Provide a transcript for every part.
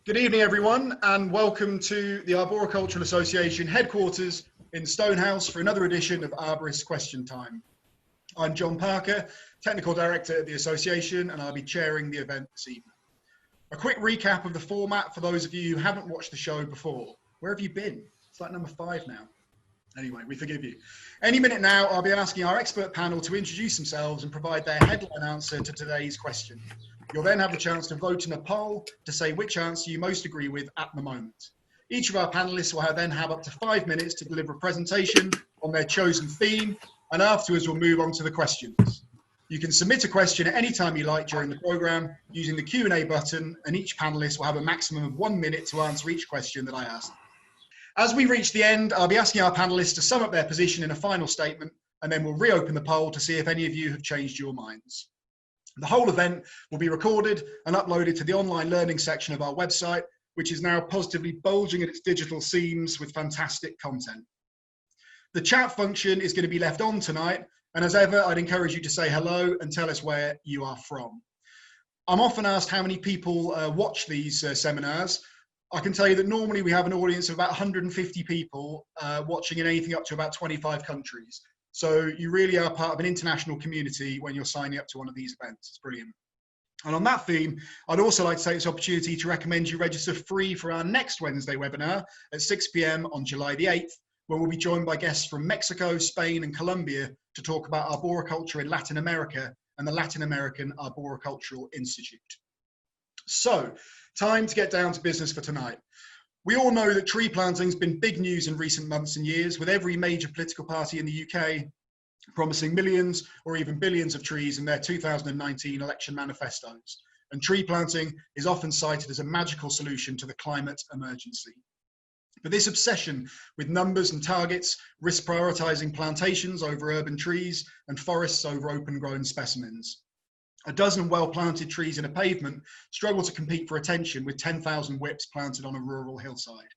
Good evening, everyone, and welcome to the Arboricultural Association headquarters in Stonehouse for another edition of Arborists Question Time. I'm John Parker, Technical Director at the Association, and I'll be chairing the event this evening. A quick recap of the format for those of you who haven't watched the show before. Where have you been? It's like number 5 now. Anyway, we forgive you. Any minute now, I'll be asking our expert panel to introduce themselves and provide their headline answer to today's question. You'll then have the chance to vote in a poll to say which answer you most agree with at the moment. Each of our panelists will then have up to 5 minutes to deliver a presentation on their chosen theme, and afterwards we'll move on to the questions. You can submit a question at any time you like during the programme using the Q&A button, and each panellist will have a maximum of 1 minute to answer each question that I ask. As we reach the end, I'll be asking our panellists to sum up their position in a final statement, and then we'll reopen the poll to see if any of you have changed your minds. The whole event will be recorded and uploaded to the online learning section of our website, which is now positively bulging at its digital seams with fantastic content. The chat function is going to be left on tonight, and as ever, I'd encourage you to say hello and tell us where you are from. I'm often asked how many people watch these seminars. I can tell you that normally we have an audience of about 150 people watching in anything up to about 25 countries. So you really are part of an international community when you're signing up to one of these events. It's brilliant. And on that theme, I'd also like to take this opportunity to recommend you register free for our next Wednesday webinar at 6 p.m. on July the 8th, where we'll be joined by guests from Mexico, Spain, and Colombia to talk about arboriculture in Latin America and the Latin American Arboricultural Institute. So, time to get down to business for tonight. We all know that tree planting has been big news in recent months and years, with every major political party in the UK promising millions or even billions of trees in their 2019 election manifestos. And tree planting is often cited as a magical solution to the climate emergency. But this obsession with numbers and targets risks prioritising plantations over urban trees and forests over open-grown specimens. A dozen well-planted trees in a pavement struggle to compete for attention with 10,000 whips planted on a rural hillside.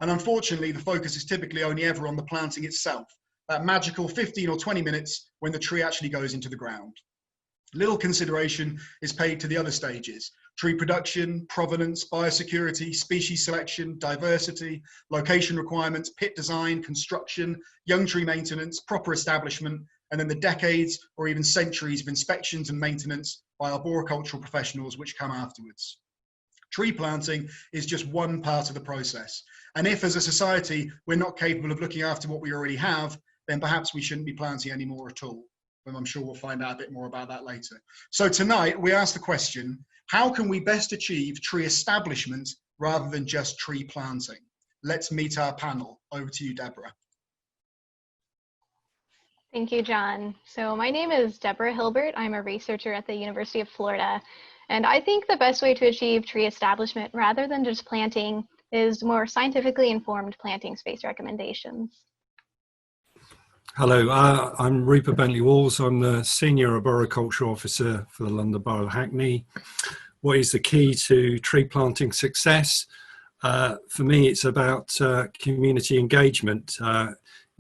And unfortunately, the focus is typically only ever on the planting itself, that magical 15 or 20 minutes when the tree actually goes into the ground. Little consideration is paid to the other stages: tree production, provenance, biosecurity, species selection, diversity, location requirements, pit design, construction, young tree maintenance, proper establishment, and then the decades or even centuries of inspections and maintenance by arboricultural professionals which come afterwards. Tree planting is just one part of the process. And if as a society we're not capable of looking after what we already have, then perhaps we shouldn't be planting any more at all. And I'm sure we'll find out a bit more about that later. So tonight we ask the question, how can we best achieve tree establishment rather than just tree planting? Let's meet our panel. Over to you, Deborah. Thank you, John. So my name is Deborah Hilbert. I'm a researcher at the University of Florida. And I think the best way to achieve tree establishment rather than just planting is more scientifically informed planting space recommendations. Hello, I'm Rupert Bentley. I'm the Senior Arboricultural Officer for the London Borough of Hackney. What is the key to tree planting success? For me, it's about community engagement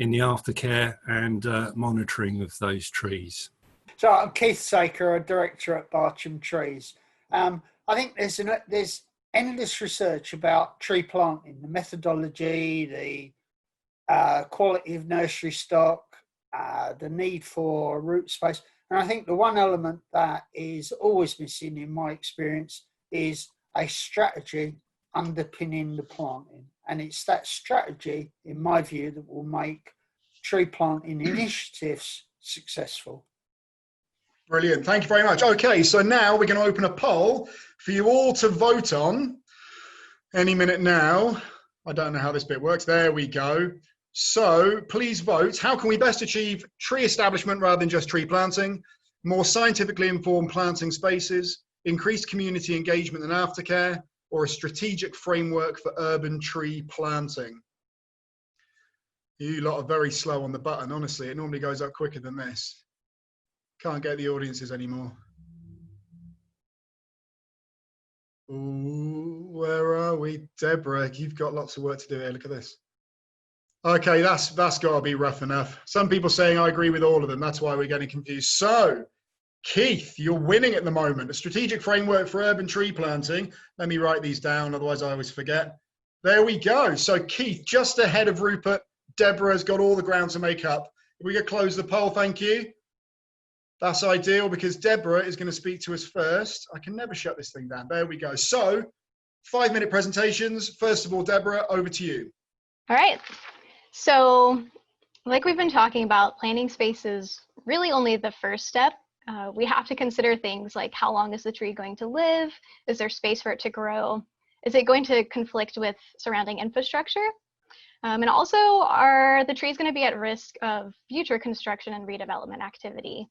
in the aftercare and monitoring of those trees. So I'm Keith Sacre, a director at Barcham Trees. I think there's endless research about tree planting, the methodology, the quality of nursery stock, the need for root space. And I think the one element that is always missing in my experience is a strategy underpinning the planting. And it's that strategy, in my view, that will make tree planting initiatives successful. Brilliant. Thank you very much. Okay, so now we're going to open a poll for you all to vote on any minute now. I don't know how this bit works. There we go. So please vote. How can we best achieve tree establishment rather than just tree planting? More scientifically informed planting spaces, increased community engagement and aftercare, or a strategic framework for urban tree planting? You lot are very slow on the button, honestly. It normally goes up quicker than this. Can't get the audiences anymore. Ooh, where are we? Deborah, you've got lots of work to do here. Look at this. Okay, that's got to be rough enough. Some people saying I agree with all of them. That's why we're getting confused. So Keith, you're winning at the moment. A strategic framework for urban tree planting. Let me write these down, otherwise I always forget. There we go. So Keith, just ahead of Rupert. Deborah's got all the ground to make up. If we could close the poll, thank you. That's ideal because Deborah is going to speak to us first. I can never shut this thing down. There we go. So 5-minute presentations. First of all, Deborah, over to you. All right. So like we've been talking about, planting space is really only the first step. We have to consider things like how long is the tree going to live? Is there space for it to grow? Is it going to conflict with surrounding infrastructure? And also, are the trees going to be at risk of future construction and redevelopment activity?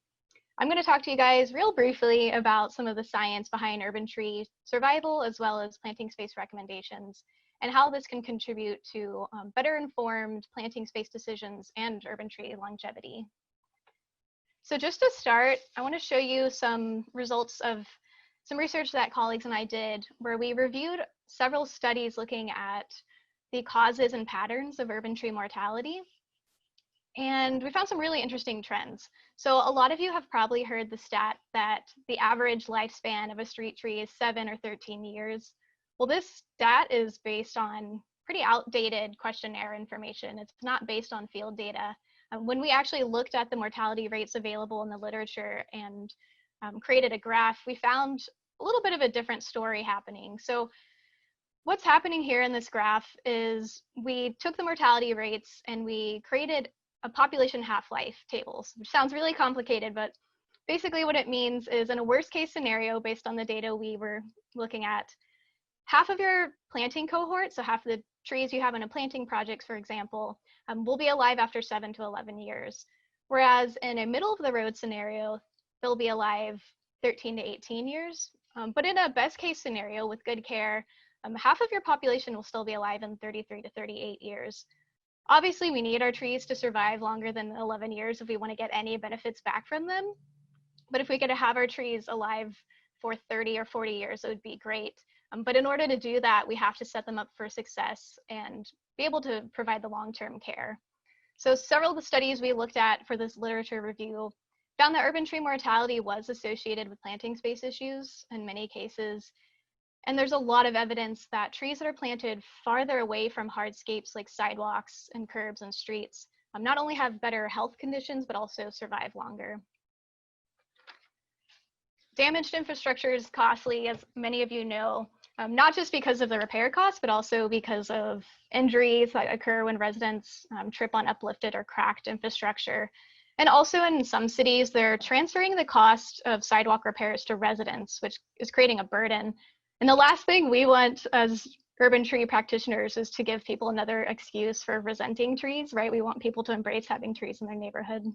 I'm going to talk to you guys real briefly about some of the science behind urban tree survival, as well as planting space recommendations, and how this can contribute to better informed planting space decisions and urban tree longevity. So just to start, I want to show you some results of some research that colleagues and I did, where we reviewed several studies looking at the causes and patterns of urban tree mortality. And we found some really interesting trends. So a lot of you have probably heard the stat that the average lifespan of a street tree is 7 or 13 years. Well, this stat is based on pretty outdated questionnaire information. It's not based on field data. When we actually looked at the mortality rates available in the literature and created a graph, we found a little bit of a different story happening. So what's happening here in this graph is we took the mortality rates and we created a population half-life tables, which sounds really complicated, but basically what it means is in a worst case scenario, based on the data we were looking at, half of your planting cohort, so half of the trees you have in a planting project, for example, will be alive after 7 to 11 years. Whereas in a middle of the road scenario, they'll be alive 13 to 18 years. But in a best case scenario with good care, half of your population will still be alive in 33 to 38 years. Obviously, we need our trees to survive longer than 11 years if we want to get any benefits back from them. But if we get to have our trees alive for 30 or 40 years, it would be great. But in order to do that, we have to set them up for success and be able to provide the long-term care. So several of the studies we looked at for this literature review found that urban tree mortality was associated with planting space issues in many cases. And there's a lot of evidence that trees that are planted farther away from hardscapes like sidewalks and curbs and streets not only have better health conditions, but also survive longer. Damaged infrastructure is costly, as many of you know, not just because of the repair costs, but also because of injuries that occur when residents trip on uplifted or cracked infrastructure. And also in some cities, they're transferring the cost of sidewalk repairs to residents, which is creating a burden. And the last thing we want as urban tree practitioners is to give people another excuse for resenting trees, right? We want people to embrace having trees in their neighborhood.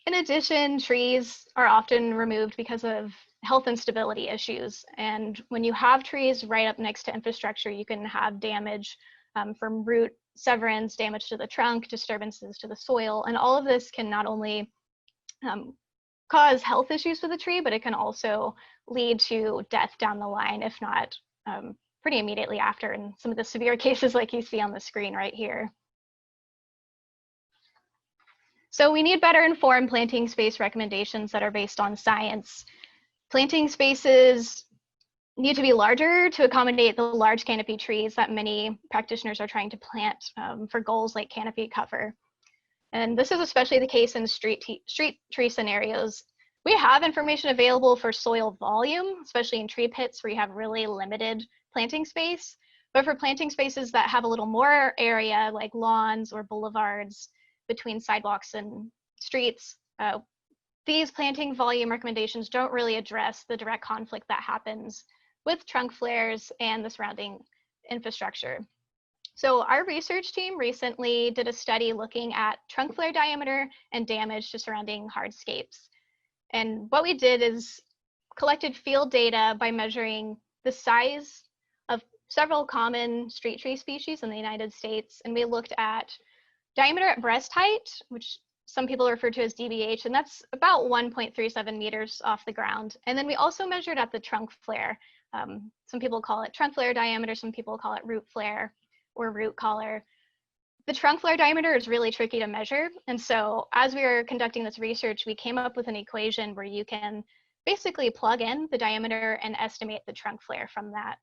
In addition, trees are often removed because of health instability issues. And when you have trees right up next to infrastructure, you can have damage from root severance, damage to the trunk, disturbances to the soil. And all of this can not only cause health issues with the tree, but it can also lead to death down the line, if not pretty immediately after, in some of the severe cases like you see on the screen right here. So we need better informed planting space recommendations that are based on science. Planting spaces need to be larger to accommodate the large canopy trees that many practitioners are trying to plant for goals like canopy cover. And this is especially the case in street tree scenarios. We have information available for soil volume, especially in tree pits where you have really limited planting space. But for planting spaces that have a little more area, like lawns or boulevards between sidewalks and streets, these planting volume recommendations don't really address the direct conflict that happens with trunk flares and the surrounding infrastructure. So our research team recently did a study looking at trunk flare diameter and damage to surrounding hardscapes. And what we did is collected field data by measuring the size of several common street tree species in the United States. And we looked at diameter at breast height, which some people refer to as DBH, and that's about 1.37 meters off the ground. And then we also measured at the trunk flare. Some people call it trunk flare diameter, some people call it root flare or root collar. the trunk flare diameter is really tricky to measure. And so as we were conducting this research, we came up with an equation where you can basically plug in the diameter and estimate the trunk flare from that.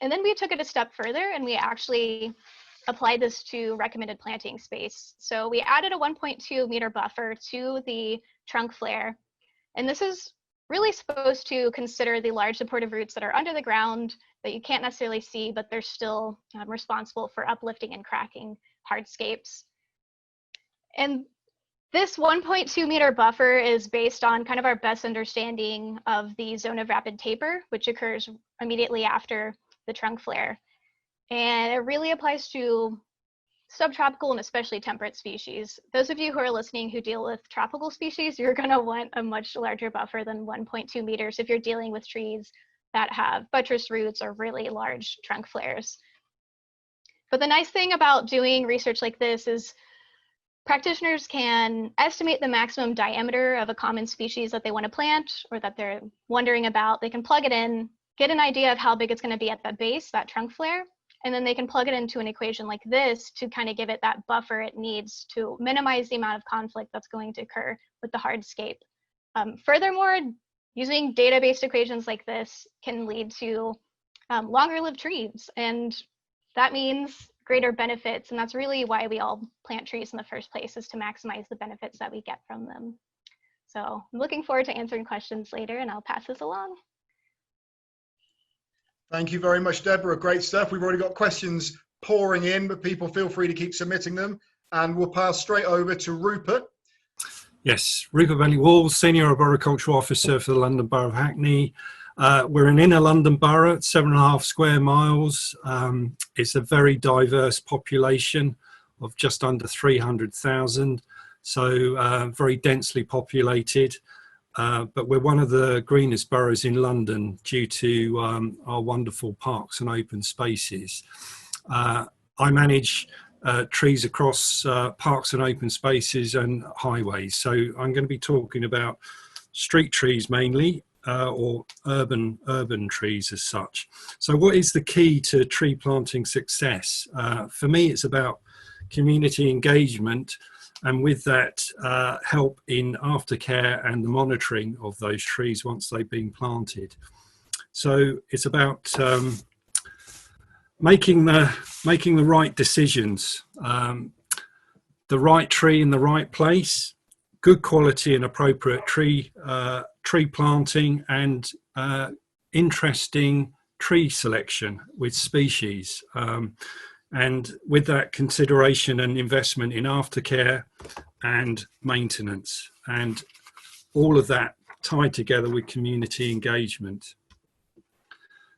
And then we took it a step further and we actually applied this to recommended planting space. So we added a 1.2 meter buffer to the trunk flare. And this is really supposed to consider the large supportive roots that are under the ground that you can't necessarily see, but they're still responsible for uplifting and cracking hardscapes. And this 1.2 meter buffer is based on kind of our best understanding of the zone of rapid taper, which occurs immediately after the trunk flare. And it really applies to subtropical and especially temperate species. Those of you who are listening who deal with tropical species, you're going to want a much larger buffer than 1.2 meters if you're dealing with trees that have buttress roots or really large trunk flares. But the nice thing about doing research like this is practitioners can estimate the maximum diameter of a common species that they want to plant or that they're wondering about. They can plug it in, get an idea of how big it's going to be at the base, that trunk flare, and then they can plug it into an equation like this to kind of give it that buffer it needs to minimize the amount of conflict that's going to occur with the hardscape. Furthermore, using data-based equations like this can lead to longer lived trees, and that means greater benefits, and that's really why we all plant trees in the first place, is to maximize the benefits that we get from them. So I'm looking forward to answering questions later, and I'll pass this along. Thank you very much, Deborah. Great stuff. We've already got questions pouring in, but people feel free to keep submitting them. And we'll pass straight over to Rupert. Yes, Rupert Bentley Walls, Senior Arboricultural Officer for the London Borough of Hackney. We're an inner London borough, 7.5 square miles. It's a very diverse population of just under 300,000, so very densely populated. But we're one of the greenest boroughs in London due to our wonderful parks and open spaces. I manage trees across parks and open spaces and highways. So I'm going to be talking about street trees mainly, or urban trees as such. So what is the key to tree planting success? For me, it's about community engagement, and with that, help in aftercare and the monitoring of those trees once they've been planted. So it's about making the right decisions, the right tree in the right place, good quality and appropriate tree planting, and interesting tree selection with species. And with that, consideration and investment in aftercare and maintenance, and all of that tied together with community engagement.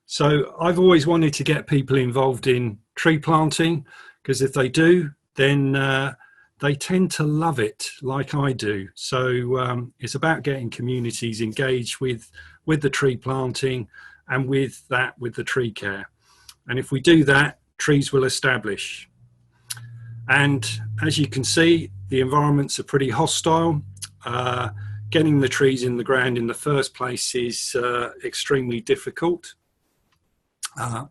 So I've always wanted to get people involved in tree planting, because if they do, then they tend to love it like I do. So it's about getting communities engaged with the tree planting, and with the tree care. And if we do that, trees will establish. And as you can see, the environments are pretty hostile. Getting the trees in the ground in the first place is extremely difficult. I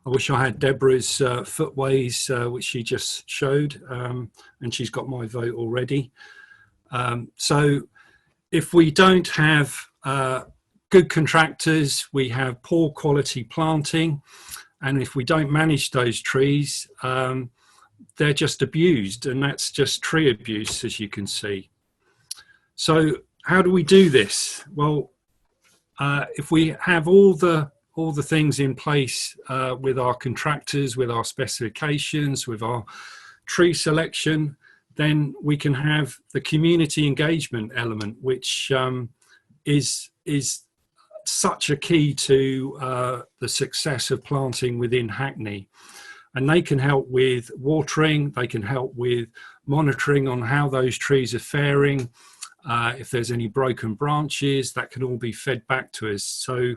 wish I had Deborah's footways, which she just showed, and she's got my vote already. So if we don't have good contractors, we have poor quality planting, and if we don't manage those trees, they're just abused, and that's just tree abuse, as you can see. So how do we do this? Well, if we have all the things in place with our contractors, with our specifications, with our tree selection, then we can have the community engagement element, which is such a key to the success of planting within Hackney. And they can help with watering, they can help with monitoring on how those trees are faring. If there's any broken branches, that can all be fed back to us. So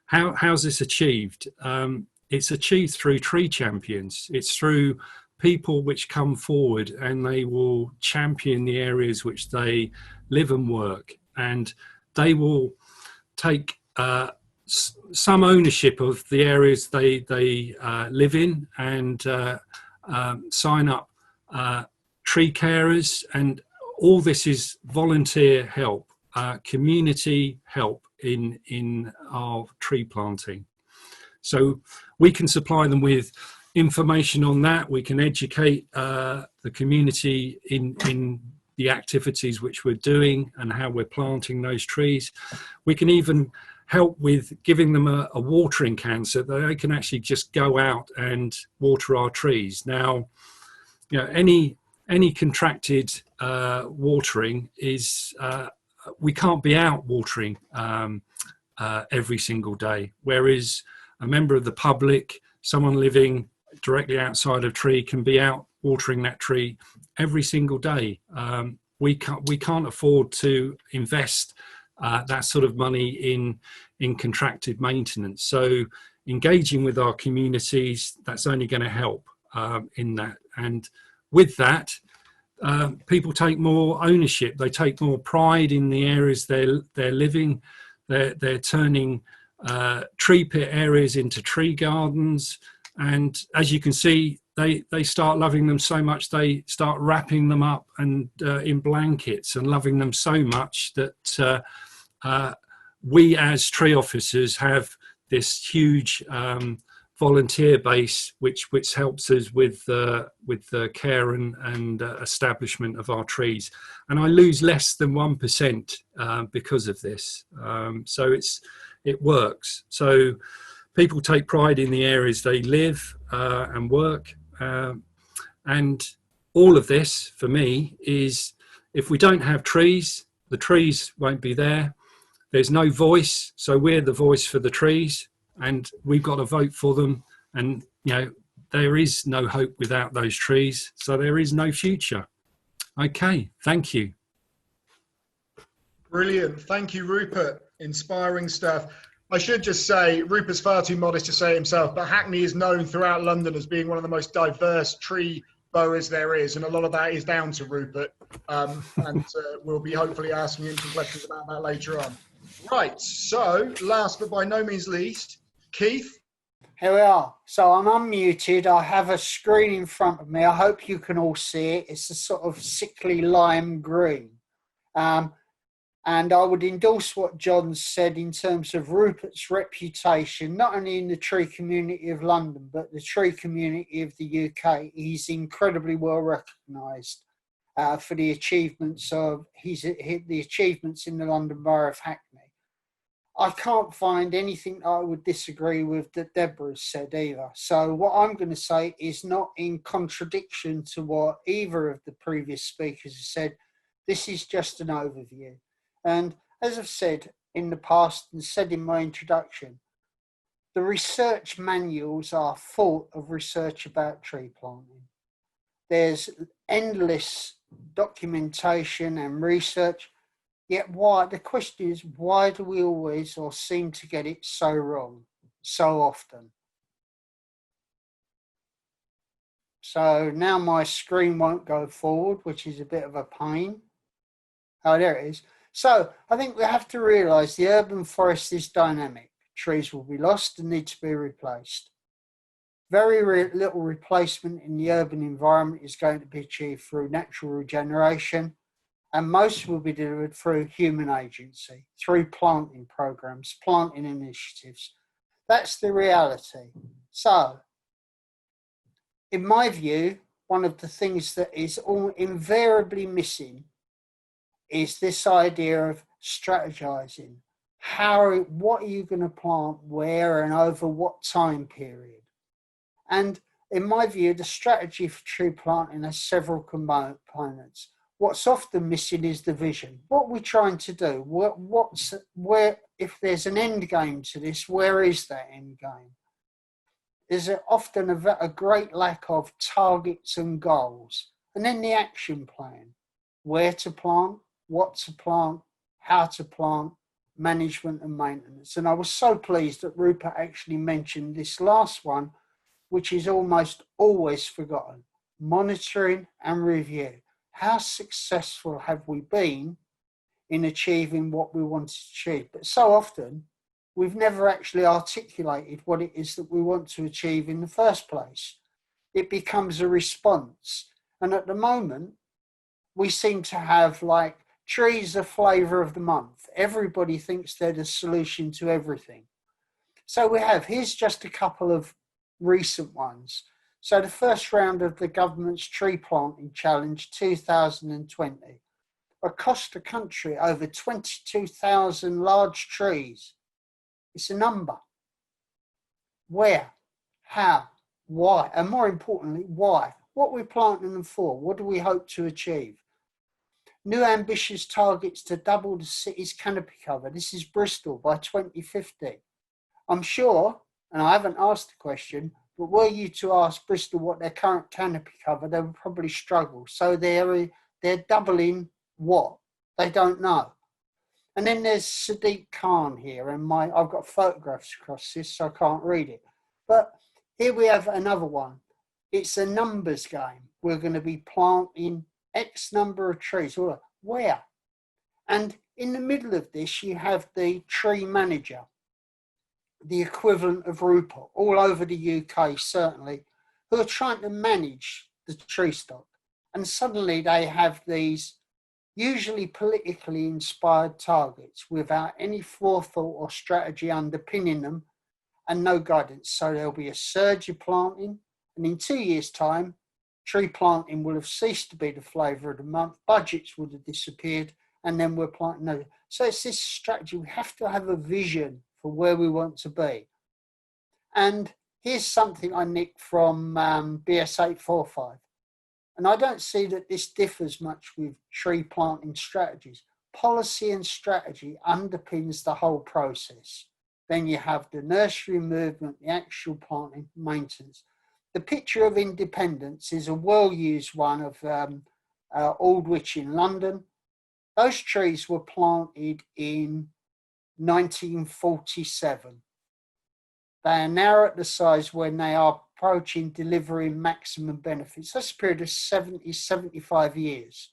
how's this achieved? It's achieved through tree champions. It's through people which come forward and they will champion the areas which they live and work, and they will take some ownership of the areas they live in, and sign up tree carers, and all this is volunteer help, community help in our tree planting. So we can supply them with information on that. We can educate the community in the activities which we're doing and how we're planting those trees. We can even help with giving them a watering can so that they can actually just go out and water our trees. Now, you know, any contracted watering is, we can't be out watering every single day, whereas a member of the public, someone living directly outside a tree, can be out watering that tree every single day. We can't afford to invest that sort of money in contracted maintenance. So engaging with our communities, that's only going to help in that. And with that, people take more ownership. They take more pride in the areas they're living. They're turning tree pit areas into tree gardens. And as you can see, they start loving them so much, they start wrapping them up and in blankets and loving them so much that we as tree officers have this huge volunteer base which helps us with the care and establishment of our trees. And I lose less than 1% because of this. So it works. So people take pride in the areas they live and work. And all of this, for me, is if we don't have trees, the trees won't be there. There's no voice, so we're the voice for the trees, and we've got to vote for them. And, you know, there is no hope without those trees, so there is no future. Okay, thank you. Brilliant. Thank you, Rupert. Inspiring stuff. I should just say, Rupert's far too modest to say himself, but Hackney is known throughout London as being one of the most diverse tree boroughs there is, and a lot of that is down to Rupert. And we'll be hopefully asking him some questions about that later on. Right, so last but by no means least, Keith. Here we are. So I'm unmuted. I have a screen in front of me. I hope you can all see it. It's a sort of sickly lime green. And I would endorse what John said in terms of Rupert's reputation, not only in the tree community of London, but the tree community of the UK. He's incredibly well recognised for the achievements of the achievements in the London Borough of Hackney. I can't find anything I would disagree with that Deborah said either. So what I'm going to say is not in contradiction to what either of the previous speakers have said. This is just an overview. And as I've said in the past and said in my introduction, the research manuals are full of research about tree planting. There's endless documentation and research, yet the question is, why do we always or seem to get it so wrong so often? So now my screen won't go forward, which is a bit of a pain. Oh, there it is. So I think we have to realise the urban forest is dynamic. Trees will be lost and need to be replaced. Very little replacement in the urban environment is going to be achieved through natural regeneration, and most will be delivered through human agency, through planting programs, planting initiatives. That's the reality. So, in my view, one of the things that is invariably missing is this idea of strategizing. What are you going to plant where and over what time period? And in my view, the strategy for tree planting has several components. What's often missing is the vision. What we're trying to do, where, if there's an end game to this, where is that end game? There's often a great lack of targets and goals. And then the action plan, where to plant, what to plant, how to plant, management and maintenance. And I was so pleased that Rupert actually mentioned this last one, which is almost always forgotten: monitoring and review. How successful have we been in achieving what we want to achieve? But so often, we've never actually articulated what it is that we want to achieve in the first place. it becomes a response. And at the moment, we seem to have like trees are flavour of the month. Everybody thinks they're the solution to everything. So here's just a couple of recent ones. So the first round of the government's tree planting challenge 2020 across the country, over 22,000 large trees. It's a number. Where? How? Why? And more importantly, why? What are we planting them for? What do we hope to achieve? New ambitious targets to double the city's canopy cover. This is Bristol by 2050. I'm sure, and I haven't asked the question, but were you to ask Bristol what their current canopy cover, they would probably struggle. So they're doubling what? They don't know. And then there's Sadiq Khan here, and I've got photographs across this, so I can't read it. But here we have another one. It's a numbers game. We're going to be planting X number of trees. Where? And in the middle of this, you have the tree manager, the equivalent of Rupert, all over the UK, certainly, who are trying to manage the tree stock. And suddenly they have these usually politically inspired targets without any forethought or strategy underpinning them and no guidance. So there'll be a surge of planting, and in 2 years' time, tree planting will have ceased to be the flavour of the month, budgets would have disappeared, and then we're planting over. So it's this strategy. We have to have a vision for where we want to be. And here's something I nicked from BS 845. And I don't see that this differs much with tree planting strategies. Policy and strategy underpins the whole process. Then you have the nursery movement, the actual planting, maintenance. The picture of independence is a well-used one of Aldwych in London. Those trees were planted in 1947. They are now at the size when they are approaching delivering maximum benefits. That's a period of 70, 75 years.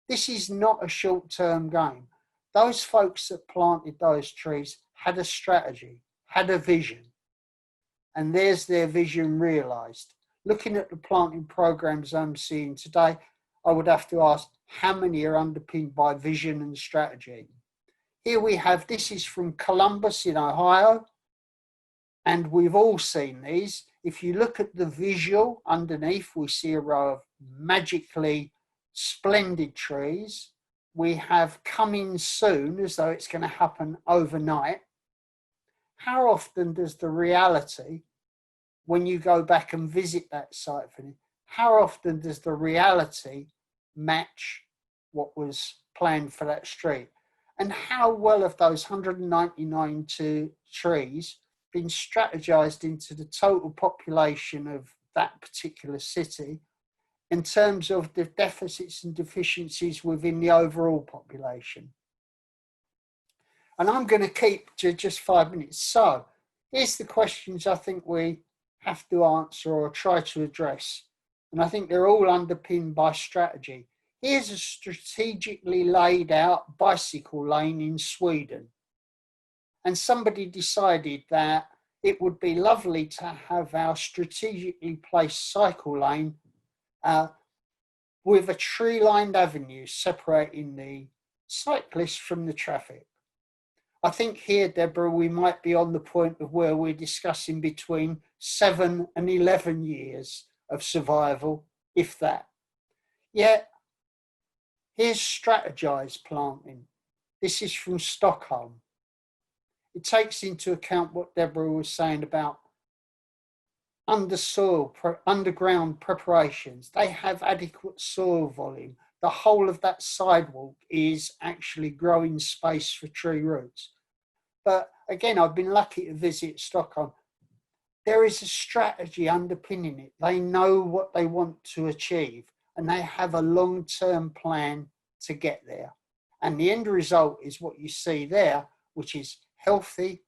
This is not a short-term game. Those folks that planted those trees had a strategy, had a vision. And there's their vision realised. Looking at the planting programs I'm seeing today, I would have to ask how many are underpinned by vision and strategy. Here we have, this is from Columbus in Ohio, and we've all seen these. If you look at the visual underneath, we see a row of magically splendid trees. We have coming soon, as though it's going to happen overnight. How often does the reality, when you go back and visit that site, how often does the reality match what was planned for that street? And how well have those 199 trees been strategized into the total population of that particular city in terms of the deficits and deficiencies within the overall population? And I'm going to keep to just 5 minutes. So here's the questions I think we have to answer or try to address. And I think they're all underpinned by strategy. Here's a strategically laid out bicycle lane in Sweden. And somebody decided that it would be lovely to have our strategically placed cycle lane with a tree-lined avenue separating the cyclists from the traffic. I think here, Deborah, we might be on the point of where we're discussing between 7 and 11 years of survival, if that. Yet, here's strategized planting. This is from Stockholm. It takes into account what Deborah was saying about underground preparations. They have adequate soil volume. The whole of that sidewalk is actually growing space for tree roots. But again, I've been lucky to visit Stockholm. There is a strategy underpinning it. They know what they want to achieve, and they have a long-term plan to get there. And the end result is what you see there, which is healthy,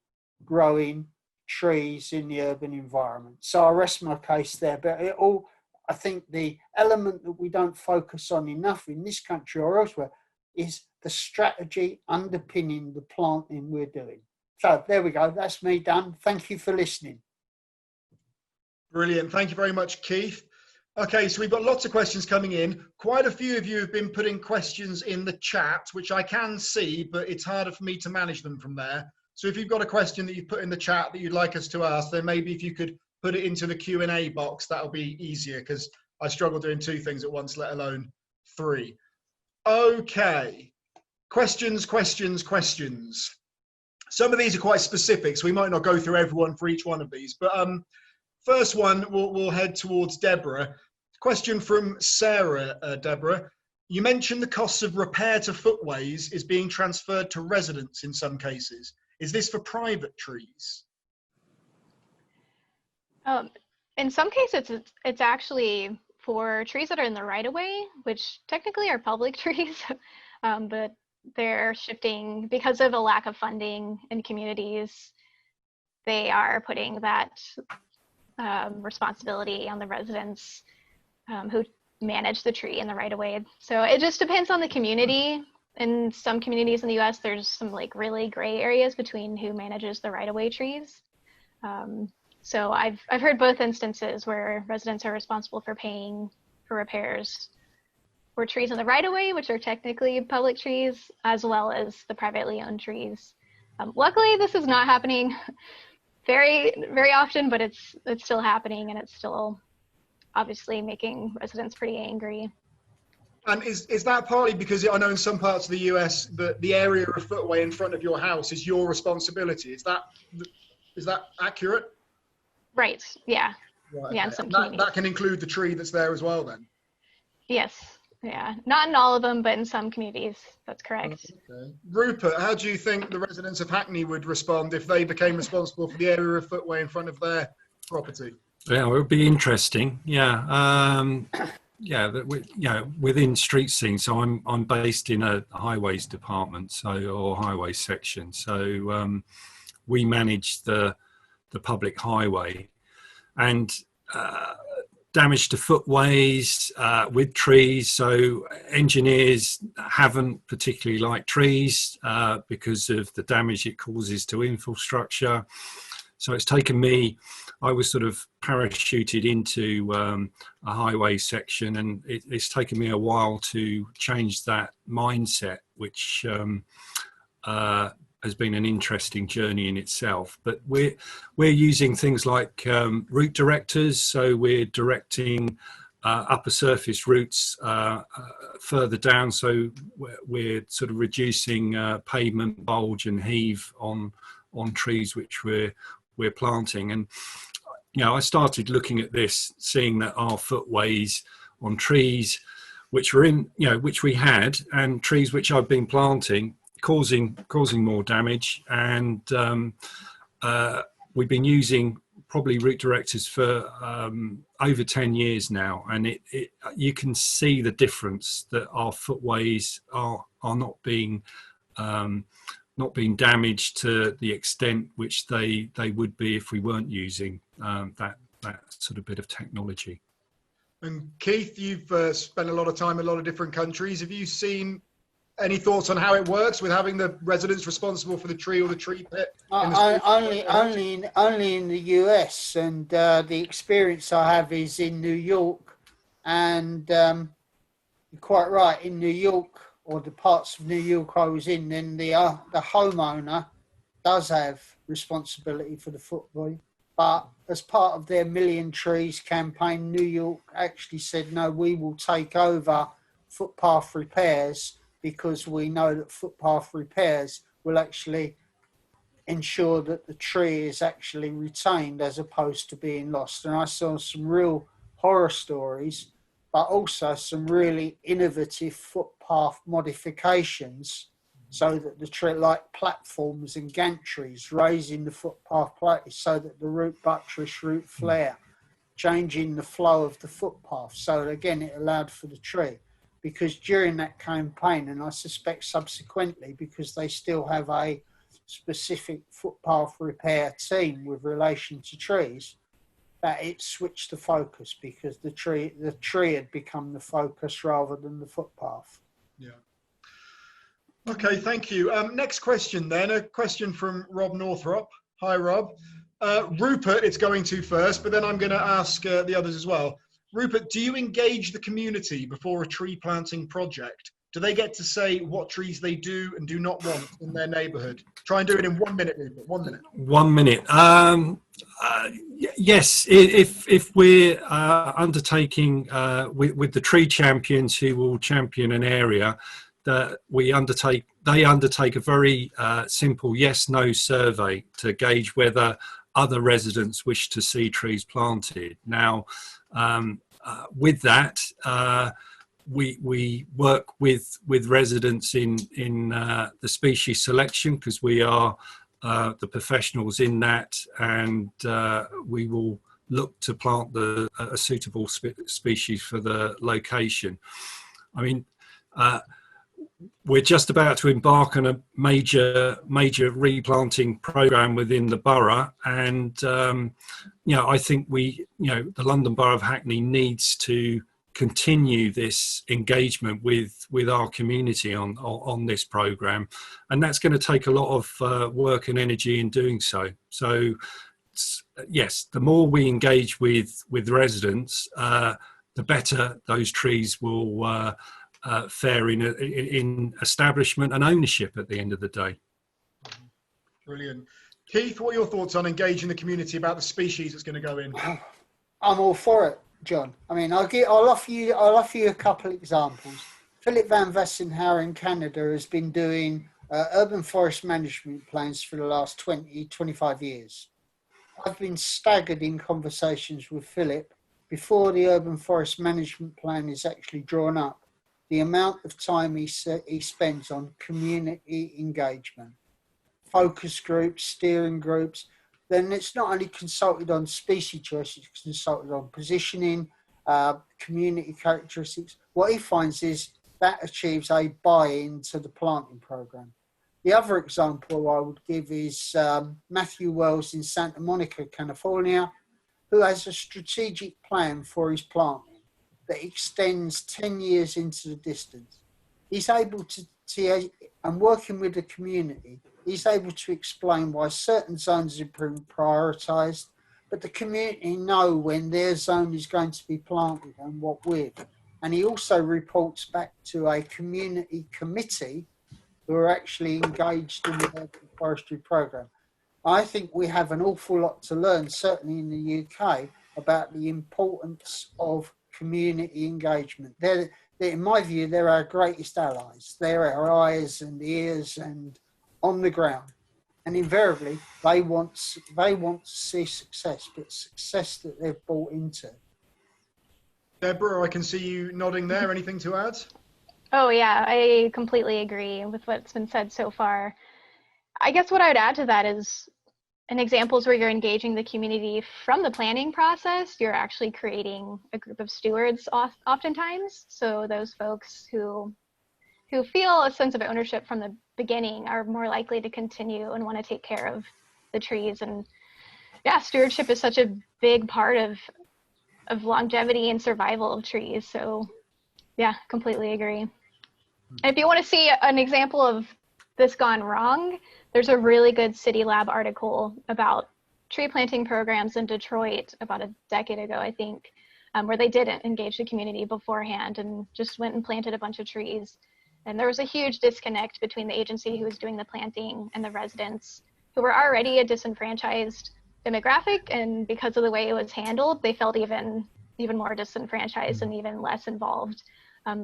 growing trees in the urban environment. So I rest my case there. But I think the element that we don't focus on enough in this country or elsewhere is the strategy underpinning the planting we're doing. So there we go. That's me done. Thank you for listening. Brilliant. Thank you very much, Keith. Okay, so we've got lots of questions coming in. Quite a few of you have been putting questions in the chat, which I can see, but it's harder for me to manage them from there. So if you've got a question that you've put in the chat that you'd like us to ask, then maybe if you could put it into the Q&A box, that'll be easier, because I struggle doing 2 things at once, let alone 3. Okay, questions. Some of these are quite specific, so we might not go through everyone for each one of these, but first one, we'll head towards Deborah. Question from Sarah. Deborah, you mentioned the costs of repair to footways is being transferred to residents in some cases. Is this for private trees? In some cases, it's actually for trees that are in the right-of-way, which technically are public trees, but they're shifting because of a lack of funding in communities. They are putting that responsibility on the residents who manage the tree in the right-of-way. So it just depends on the community. In some communities in the US, there's some like really gray areas between who manages the right-of-way trees. So I've heard both instances where residents are responsible for paying for repairs for trees in the right-of-way, which are technically public trees, as well as the privately owned trees. Luckily, this is not happening very, very often, but it's still happening, and it's still obviously making residents pretty angry. And is that partly because I know in some parts of the US that the area of footway in front of your house is your responsibility? Is that accurate? Right. Yeah. Right, okay. Yeah. In some communities. That can include the tree that's there as well, then. Yes. Yeah. Not in all of them, but in some communities, that's correct. Okay. Rupert, how do you think the residents of Hackney would respond if they became responsible for the area of footway in front of their property? Yeah, it would be interesting. Yeah. Yeah, within street scene. So I'm based in a highways department, or highway section. So we manage the public highway, and damage to footways with trees. So engineers haven't particularly liked trees because of the damage it causes to infrastructure. So it's taken me, I was sort of parachuted into a highway section, and it's taken me a while to change that mindset, which has been an interesting journey in itself. But we're using things like route directors, so we're directing upper surface routes further down, so we're sort of reducing pavement bulge and heave on trees which we're planting. And I started looking at this, seeing that our footways on trees which were which we had, and trees which I've been planting, causing more damage. And we've been using probably route directors for over 10 years now, and you can see the difference that our footways are not being damaged to the extent which they would be if we weren't using that sort of bit of technology. And Keith, you've spent a lot of time in a lot of different countries. Have you seen any thoughts on how it works with having the residents responsible for the tree or the tree pit? Only in the US, and the experience I have is in New York. And you're quite right, in New York, or the parts of New York I was in, then the homeowner does have responsibility for the footway. But as part of their Million Trees campaign, New York actually said, no, we will take over footpath repairs, because we know that footpath repairs will actually ensure that the tree is actually retained as opposed to being lost. And I saw some real horror stories, but also some really innovative footpath modifications, so that the tree, like platforms and gantries, raising the footpath plate so that the root buttress, root flare, changing the flow of the footpath. So again, it allowed for the tree. Because during that campaign, and I suspect subsequently, because they still have a specific footpath repair team with relation to trees, that it switched the focus, because the tree had become the focus rather than the footpath. Yeah. Okay, thank you. Next question then, a question from Rob Northrop. Hi, Rob. Rupert, it's going to first, but then I'm going to ask the others as well. Rupert, do you engage the community before a tree planting project? Do they get to say what trees they do and do not want in their neighbourhood? Try and do it in 1 minute, Rupert. 1 minute. 1 minute. Yes, if we're undertaking with the tree champions who will champion an area, that they undertake a very simple yes/no survey to gauge whether other residents wish to see trees planted. Now, with that, we work with residents in the species selection, because we are the professionals in that, and we will look to plant a suitable species for the location. I mean, we're just about to embark on a major replanting program within the borough, and I think the London Borough of Hackney needs to continue this engagement with our community on this program, and that's going to take a lot of work and energy in doing so. So yes, the more we engage with residents, the better those trees will fare in establishment and ownership at the end of the day. Brilliant. Keith, what are your thoughts on engaging the community about the species that's going to go in? I'm all for it, John. I mean, I'll offer you a couple of examples. Philip Van Vessenhauer in Canada has been doing urban forest management plans for the last 25 years. I've been staggered in conversations with Philip before the urban forest management plan is actually drawn up, the amount of time he spends on community engagement, focus groups, steering groups. Then it's not only consulted on species choice, it's consulted on positioning, community characteristics. What he finds is that achieves a buy-in to the planting program. The other example I would give is Matthew Wells in Santa Monica, California, who has a strategic plan for his planting that extends 10 years into the distance. He's able to, and working with the community, he's able to explain why certain zones have been prioritised, but the community know when their zone is going to be planted and what with. And he also reports back to a community committee who are actually engaged in the forestry programme. I think we have an awful lot to learn, certainly in the UK, about the importance of community engagement. They're, in my view, they're our greatest allies. They're our eyes and ears and on the ground. And invariably, they want to see success, but success that they've bought into. Deborah, I can see you nodding there. Anything to add? Oh yeah, I completely agree with what's been said so far. I guess what I would add to that is, in examples where you're engaging the community from the planning process, you're actually creating a group of stewards oftentimes. So those folks who feel a sense of ownership from the beginning are more likely to continue and want to take care of the trees. And yeah, stewardship is such a big part of longevity and survival of trees. So yeah, completely agree. And if you want to see an example of this gone wrong, there's a really good City Lab article about tree planting programs in Detroit about a decade ago, I think, where they didn't engage the community beforehand and just went and planted a bunch of trees. And there was a huge disconnect between the agency who was doing the planting and the residents, who were already a disenfranchised demographic. And because of the way it was handled, they felt even more disenfranchised and even less involved.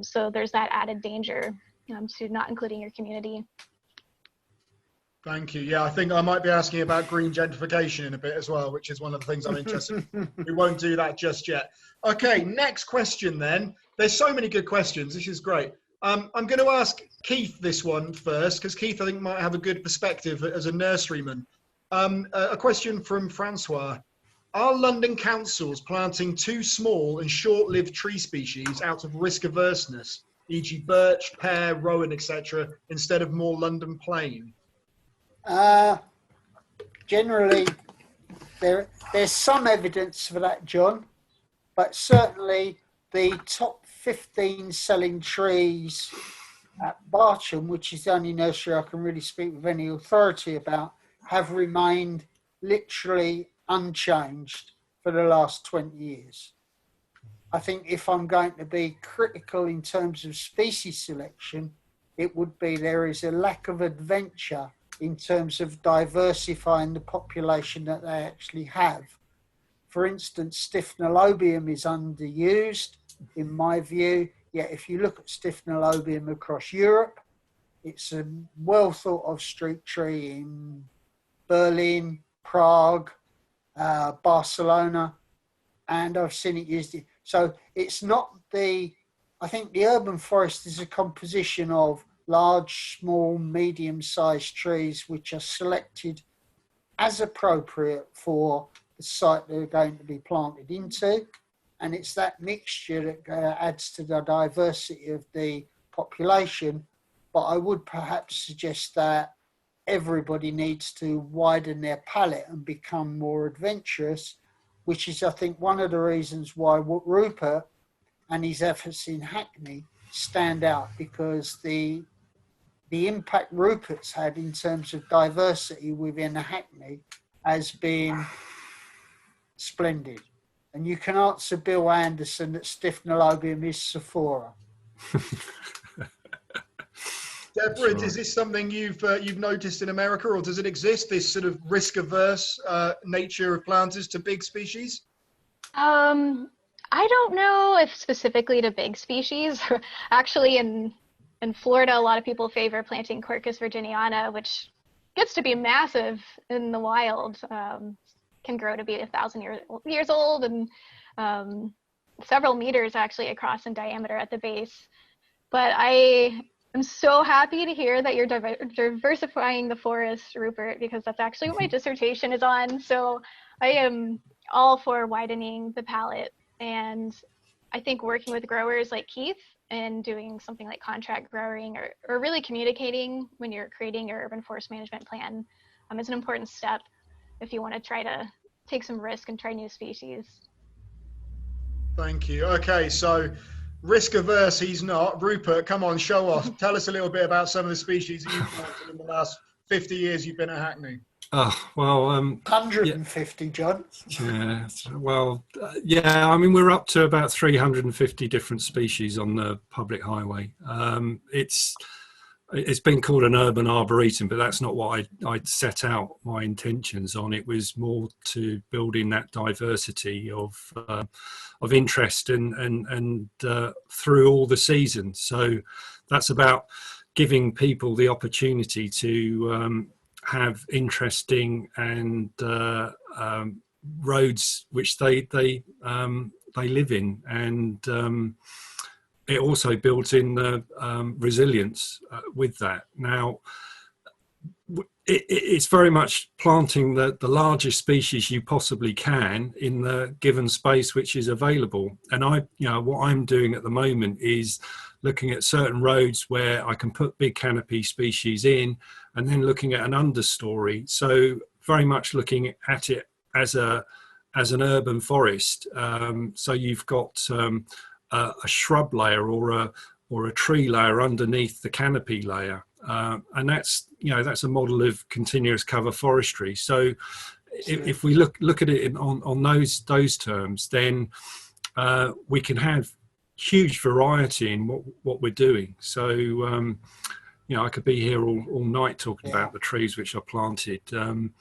So there's that added danger to not including your community. Thank you. Yeah, I think I might be asking about green gentrification in a bit as well, which is one of the things I'm interested in. We won't do that just yet. Okay, next question then. There's so many good questions. This is great. I'm going to ask Keith this one first, because Keith, I think, might have a good perspective as a nurseryman. A question from Francois. Are London councils planting too small and short-lived tree species out of risk averseness, e.g. birch, pear, rowan, etc., instead of more London plane? Generally, there's some evidence for that, John, but certainly the top 15 selling trees at Barcham, which is the only nursery I can really speak with any authority about, have remained literally unchanged for the last 20 years. I think if I'm going to be critical in terms of species selection, it would be there is a lack of adventure in terms of diversifying the population that they actually have. For instance, Stiphnalobium is underused, in my view. Yet if you look at Stiphnalobium across Europe, it's a well thought of street tree in Berlin, Prague, Barcelona, and I've seen it used. So it's not I think the urban forest is a composition of large, small, medium-sized trees which are selected as appropriate for the site they're going to be planted into. And it's that mixture that adds to the diversity of the population. But I would perhaps suggest that everybody needs to widen their palette and become more adventurous, which is, I think, one of the reasons why Rupert and his efforts in Hackney stand out, because the impact Rupert's had in terms of diversity within Hackney has been splendid. And you can answer Bill Anderson that Stiphnalobium is Sephora. Deborah, is this something you've noticed in America, or does it exist, this sort of risk-averse nature of planters to big species? I don't know if specifically to big species. Actually, in Florida, a lot of people favor planting Quercus virginiana, which gets to be massive in the wild. Can grow to be 1,000 years old and several meters actually across in diameter at the base. But I'm so happy to hear that you're diversifying the forest, Rupert, because that's actually what my dissertation is on. So I am all for widening the palette. And I think working with growers like Keith and doing something like contract growing or really communicating when you're creating your urban forest management plan is an important step if you want to try to take some risk and try new species. Thank you. Okay, so risk averse he's not. Rupert, come on, show off. Tell us a little bit about some of the species that you've planted in the last 50 years you've been at Hackney. Oh, well, 150, John. Yeah, well, yeah, I mean, we're up to about 350 different species on the public highway. It's been called an urban arboretum, but that's not what I'd set out my intentions on. It was more to build in that diversity of interest and through all the seasons. So that's about giving people the opportunity to have interesting and roads which they live in, and it also builds in the resilience with that. Now, it's very much planting the largest species you possibly can in the given space which is available. And what I'm doing at the moment is looking at certain roads where I can put big canopy species in, and then looking at an understory. So very much looking at it as an urban forest. So you've got a shrub layer or a tree layer underneath the canopy layer, and that's a model of continuous cover forestry. So if we look at it on those terms, then we can have huge variety in what we're doing. So I could be here all night talking about the trees which are planted. I'm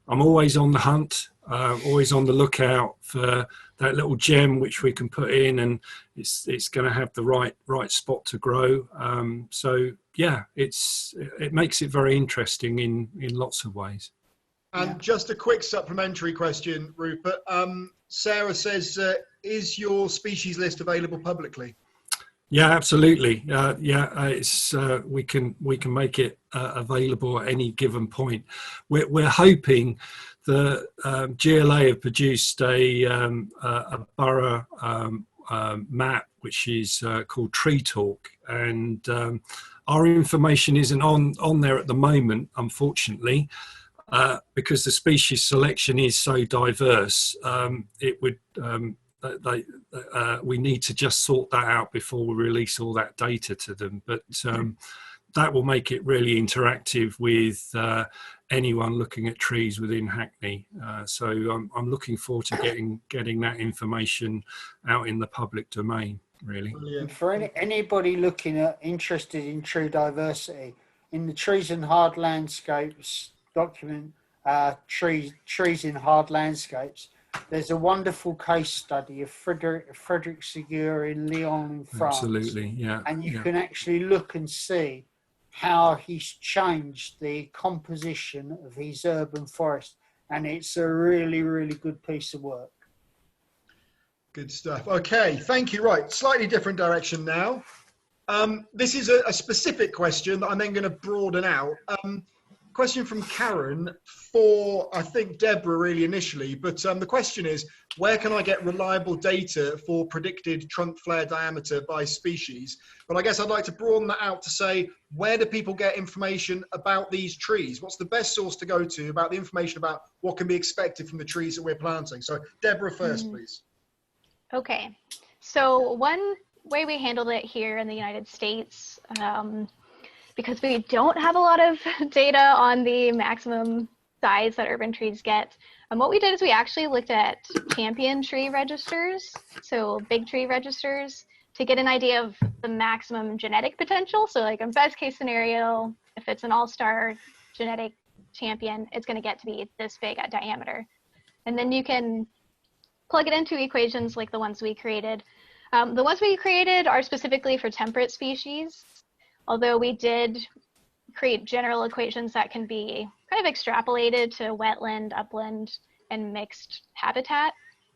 always on the hunt, always on the lookout for that little gem which we can put in, and it's going to have the right spot to grow. So yeah, it makes it very interesting in lots of ways. And just a quick supplementary question, Rupert. Sarah says, is your species list available publicly? Yeah, absolutely. It's we can make it available at any given point. We're hoping the GLA have produced a borough map which is called Tree Talk, and our information isn't on there at the moment, unfortunately, because the species selection is so diverse. It would we need to just sort that out before we release all that data to them. But that will make it really interactive with anyone looking at trees within Hackney. So I'm looking forward to getting that information out in the public domain, really. And for anybody interested in tree diversity, in the Trees and Hard Landscapes document, trees in hard landscapes, there's a wonderful case study of Frederic Sacre in Lyon in France. Absolutely, yeah. And you can actually look and see how he's changed the composition of his urban forest. And it's a really, really good piece of work. Good stuff. Okay, thank you. Right, slightly different direction now. This is a specific question that I'm then going to broaden out. Question from Karen for, I think, Deborah really initially, but the question is, where can I get reliable data for predicted trunk flare diameter by species? But I guess I'd like to broaden that out to say, where do people get information about these trees? What's the best source to go to about the information about what can be expected from the trees that we're planting? So Deborah first, please. Okay, so one way we handled it here in the United States, because we don't have a lot of data on the maximum size that urban trees get, what we did is we actually looked at champion tree registers, so big tree registers, to get an idea of the maximum genetic potential. So like in best case scenario, if it's an all-star genetic champion, it's going to get to be this big at diameter. And then you can plug it into equations like the ones we created. The ones we created are specifically for temperate species, although we did create general equations that can be kind of extrapolated to wetland, upland, and mixed habitat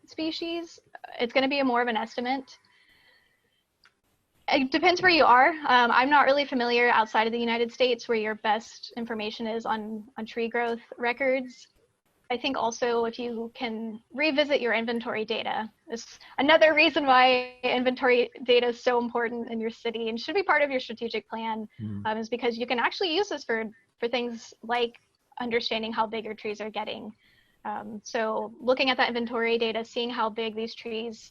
species. It's going to be more of an estimate. It depends where you are. I'm not really familiar outside of the United States where your best information is on tree growth records. I think also if you can revisit your inventory data, it's another reason why inventory data is so important in your city and should be part of your strategic plan, is because you can actually use this for things like understanding how big your trees are getting. So looking at that inventory data, seeing how big these trees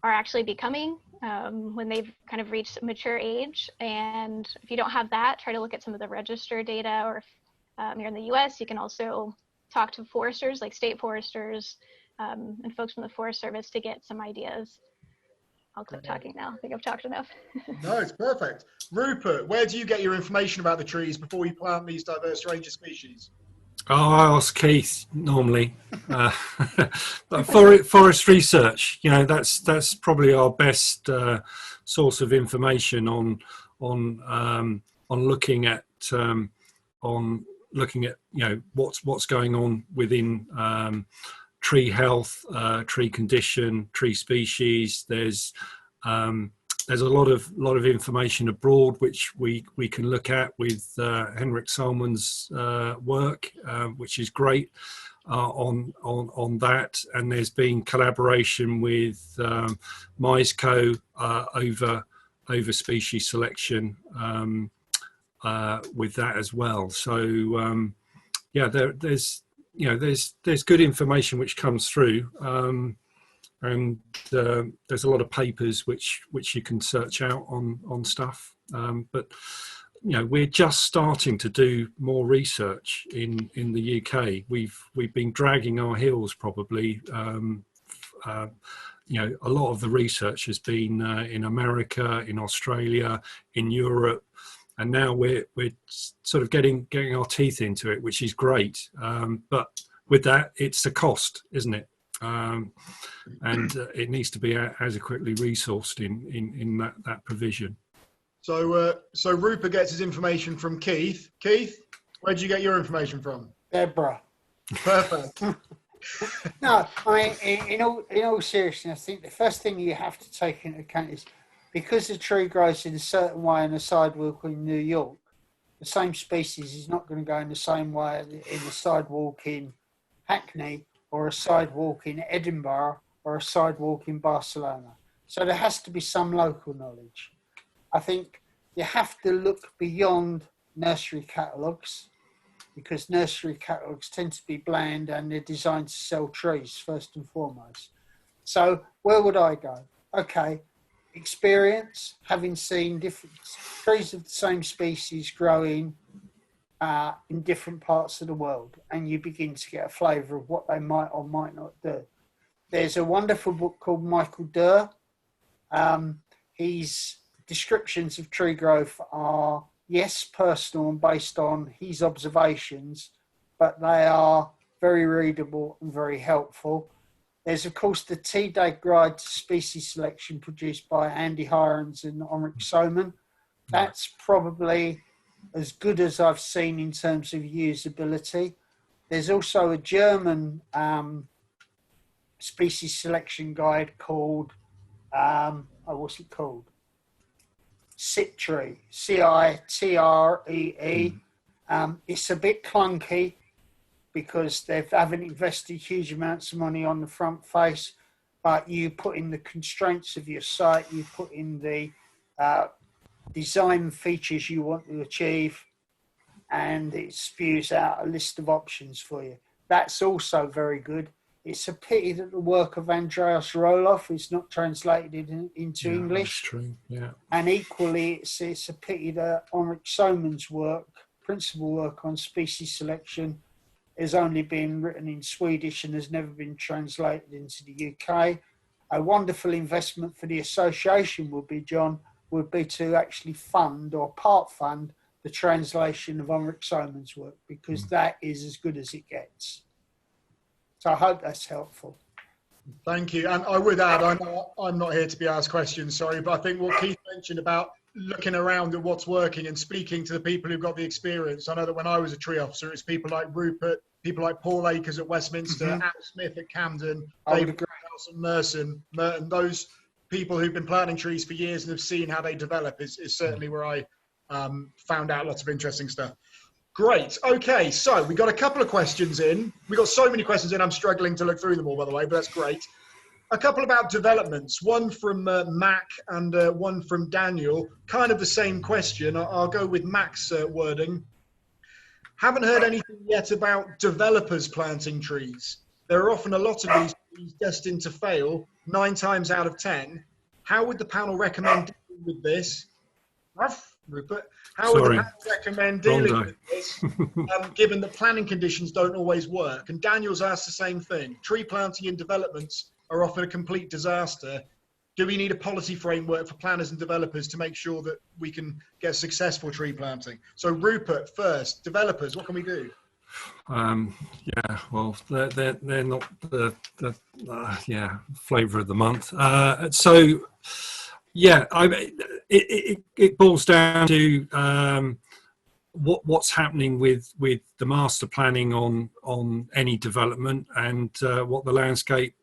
are actually becoming when they've kind of reached mature age. And if you don't have that, try to look at some of the register data, or if you're in the US, you can also talk to foresters, like state foresters, and folks from the Forest Service to get some ideas. I'll quit talking now. I think I've talked enough. No, it's perfect. Rupert, where do you get your information about the trees before you plant these diverse range of species? Oh, I ask Keith normally. But forest research, you know, that's probably our best source of information on looking at you know what's going on within tree health, tree condition, tree species. There's a lot of information abroad which we can look at with Henrik Salmon's work, which is great on that. And there's been collaboration with MISCO over species selection with that as well. So yeah, there's good information which comes through. And there's a lot of papers which you can search out on stuff, but you know, we're just starting to do more research in the UK. We've been dragging our heels probably. You know, a lot of the research has been in America, in Australia, in Europe, and now we're sort of getting our teeth into it, which is great. But with that, it's a cost, isn't it? And it needs to be adequately resourced in that provision. So Rupert gets his information from Keith. Keith, where did you get your information from? Deborah. Perfect. No, I mean, in all seriousness, I think the first thing you have to take into account is because the tree grows in a certain way in a sidewalk in New York, the same species is not going to go in the same way in a sidewalk in Hackney, or a sidewalk in Edinburgh, or a sidewalk in Barcelona. So there has to be some local knowledge. I think you have to look beyond nursery catalogues, because nursery catalogues tend to be bland and they're designed to sell trees first and foremost. So where would I go? Okay, experience, having seen different trees of the same species growing in different parts of the world, and you begin to get a flavour of what they might or might not do. There's a wonderful book called Michael Durr. His descriptions of tree growth are, yes, personal and based on his observations, but they are very readable and very helpful. There's, of course, the T-Day Guide to Species Selection produced by Andy Hirons and Ulrich Sohmann. That's probably as good as I've seen in terms of usability. There's also a German species selection guide called, what's it called? Citree, Citree. It's a bit clunky because they haven't invested huge amounts of money on the front face, but you put in the constraints of your site, you put in the design features you want to achieve, and it spews out a list of options for you. That's also very good. It's a pity that the work of Andreas Roloff is not translated into English. That's true, yeah. And equally, it's a pity that Ulrich Sohmann's work, principal work on species selection, has only been written in Swedish and has never been translated into the UK. A wonderful investment for the association would be, John, would be to actually fund or part fund the translation of Ulrich Sohmann's work, because that is as good as it gets. So I hope that's helpful. Thank you. And I would add, I'm not here to be asked questions, sorry, but I think what Keith mentioned about looking around at what's working and speaking to the people who've got the experience. I know that when I was a tree officer, it's people like Rupert, people like Paul Akers at Westminster, Al Smith at Camden, David House at Merton, those people who've been planting trees for years and have seen how they develop is certainly where I found out lots of interesting stuff. Great. Okay, so we got a couple of questions in. We got so many questions in, I'm struggling to look through them all, by the way, but that's great. A couple about developments, one from Mac and one from Daniel. Kind of the same question. I'll go with Mac's wording. Haven't heard anything yet about developers planting trees. There are often a lot of these trees destined to fail, 9 times out of 10. How would the panel recommend dealing with this? Rupert, how would the panel recommend dealing with this, given that planning conditions don't always work? And Daniel's asked the same thing. Tree planting in developments are often a complete disaster. Do we need a policy framework for planners and developers to make sure that we can get successful tree planting? So Rupert first, developers, what can we do? Yeah, well, they're not the flavour of the month. So yeah, it boils down to what's happening with the master planning on any development, and what the landscape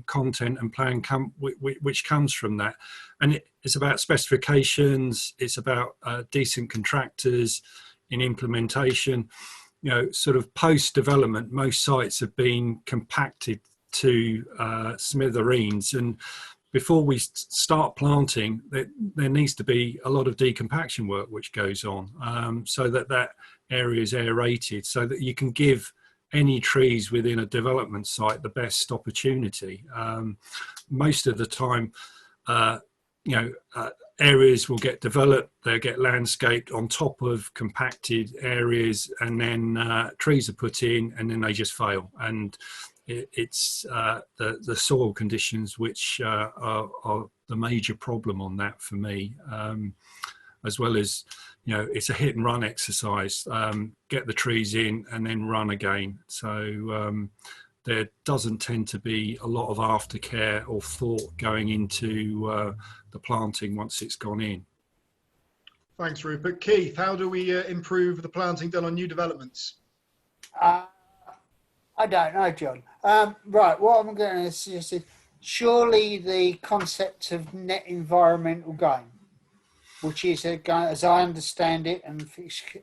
content and plan which comes from that. And it's about specifications, it's about decent contractors in implementation. You know, sort of post-development, most sites have been compacted to smithereens, and before we start planting, there needs to be a lot of decompaction work which goes on, so that area is aerated, so that you can give any trees within a development site the best opportunity. Most of the time, areas will get developed, they'll get landscaped on top of compacted areas, and then trees are put in, and then they just fail. And it's the soil conditions which are the major problem on that for me, as well as, it's a hit and run exercise. Get the trees in and then run again. So there doesn't tend to be a lot of aftercare or thought going into the planting once it's gone in. Thanks, Rupert. Keith, how do we improve the planting done on new developments? I don't know, John. Right, what I'm going to suggest is surely the concept of net environmental gain, which is, as I understand it, and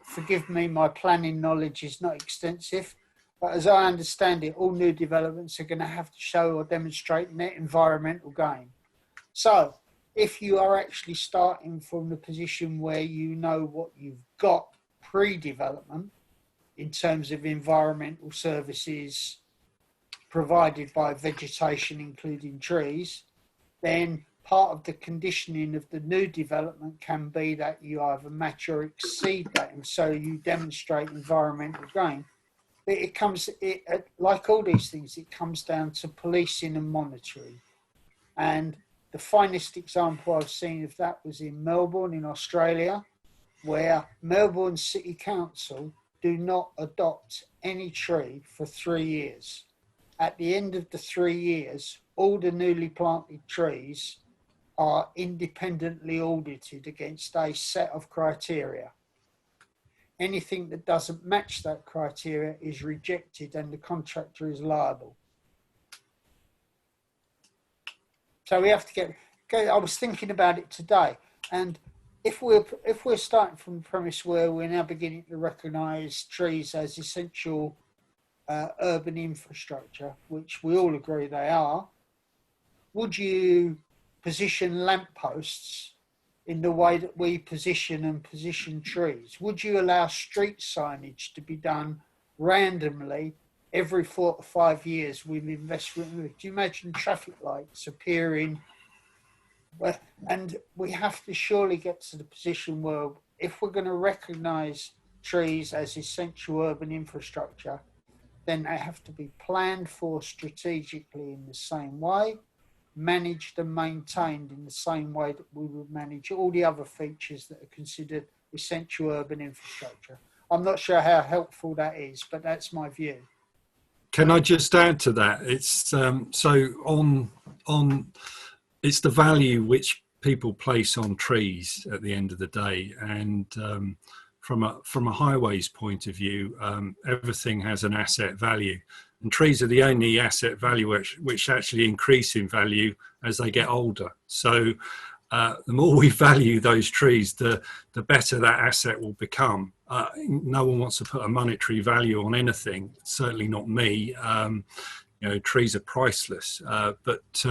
forgive me, my planning knowledge is not extensive, but as I understand it, all new developments are going to have to show or demonstrate net environmental gain. So if you are actually starting from the position where you know what you've got pre-development in terms of environmental services provided by vegetation, including trees, then part of the conditioning of the new development can be that you either match or exceed that, and so you demonstrate environmental gain. But like all these things, it comes down to policing and monitoring. And the finest example I've seen of that was in Melbourne, in Australia, where Melbourne City Council do not adopt any tree for 3 years. At the end of the 3 years, all the newly planted trees are independently audited against a set of criteria. Anything that doesn't match that criteria is rejected and the contractor is liable. So we have to I was thinking about it today, and if we're starting from the premise where we're now beginning to recognise trees as essential urban infrastructure, which we all agree they are, would you position lampposts in the way that we position trees? Would you allow street signage to be done randomly every 4 to 5 years with investment? Do you imagine traffic lights appearing? And we have to surely get to the position where, if we're going to recognise trees as essential urban infrastructure, then they have to be planned for strategically in the same way, managed and maintained in the same way that we would manage all the other features that are considered essential urban infrastructure. I'm not sure how helpful that is, but that's my view. Can I just add to that? It's it's the value which people place on trees at the end of the day, and from a highways point of view, everything has an asset value, and trees are the only asset value which actually increase in value as they get older. So the more we value those trees, the better that asset will become. No one wants to put a monetary value on anything, certainly not me. Trees are priceless, but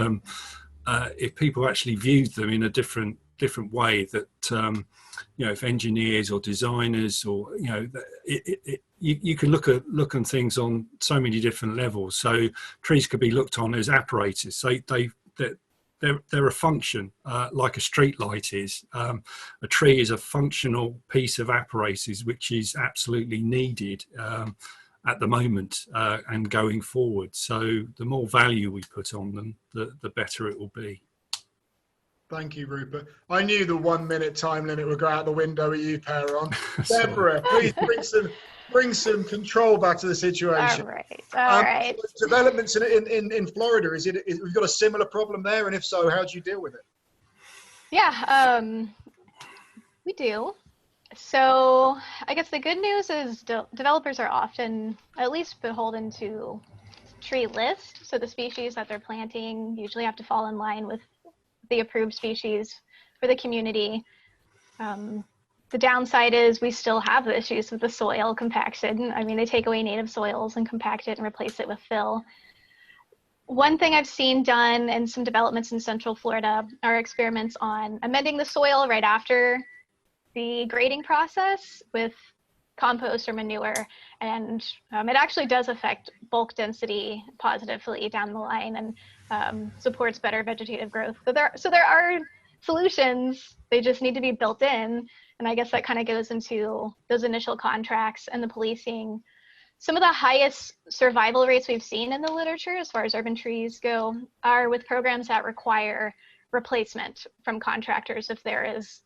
if people actually viewed them in a different way, that if engineers or designers, or you can look on things on so many different levels. So trees could be looked on as apparatus. So they're a function, like a street light is. A tree is a functional piece of apparatus which is absolutely needed at the moment and going forward. So the more value we put on them, the better it will be. Thank you, Rupert. I knew the 1 minute time limit would go out the window with you pair on. Deborah, please bring some control back to the situation. All right. Developments in Florida, we've got a similar problem there, and if so, how do you deal with it? Yeah, we do. So I guess the good news is developers are often at least beholden to tree list. So the species that they're planting usually have to fall in line with the approved species for the community. The downside is we still have the issues with the soil compaction. I mean, they take away native soils and compact it and replace it with fill. One thing I've seen done in some developments in Central Florida are experiments on amending the soil right after the grading process with compost or manure, and it actually does affect bulk density positively down the line and supports better vegetative growth. So there are solutions, they just need to be built in, and I guess that kind of goes into those initial contracts and the policing. Some of the highest survival rates we've seen in the literature as far as urban trees go are with programs that require replacement from contractors if there is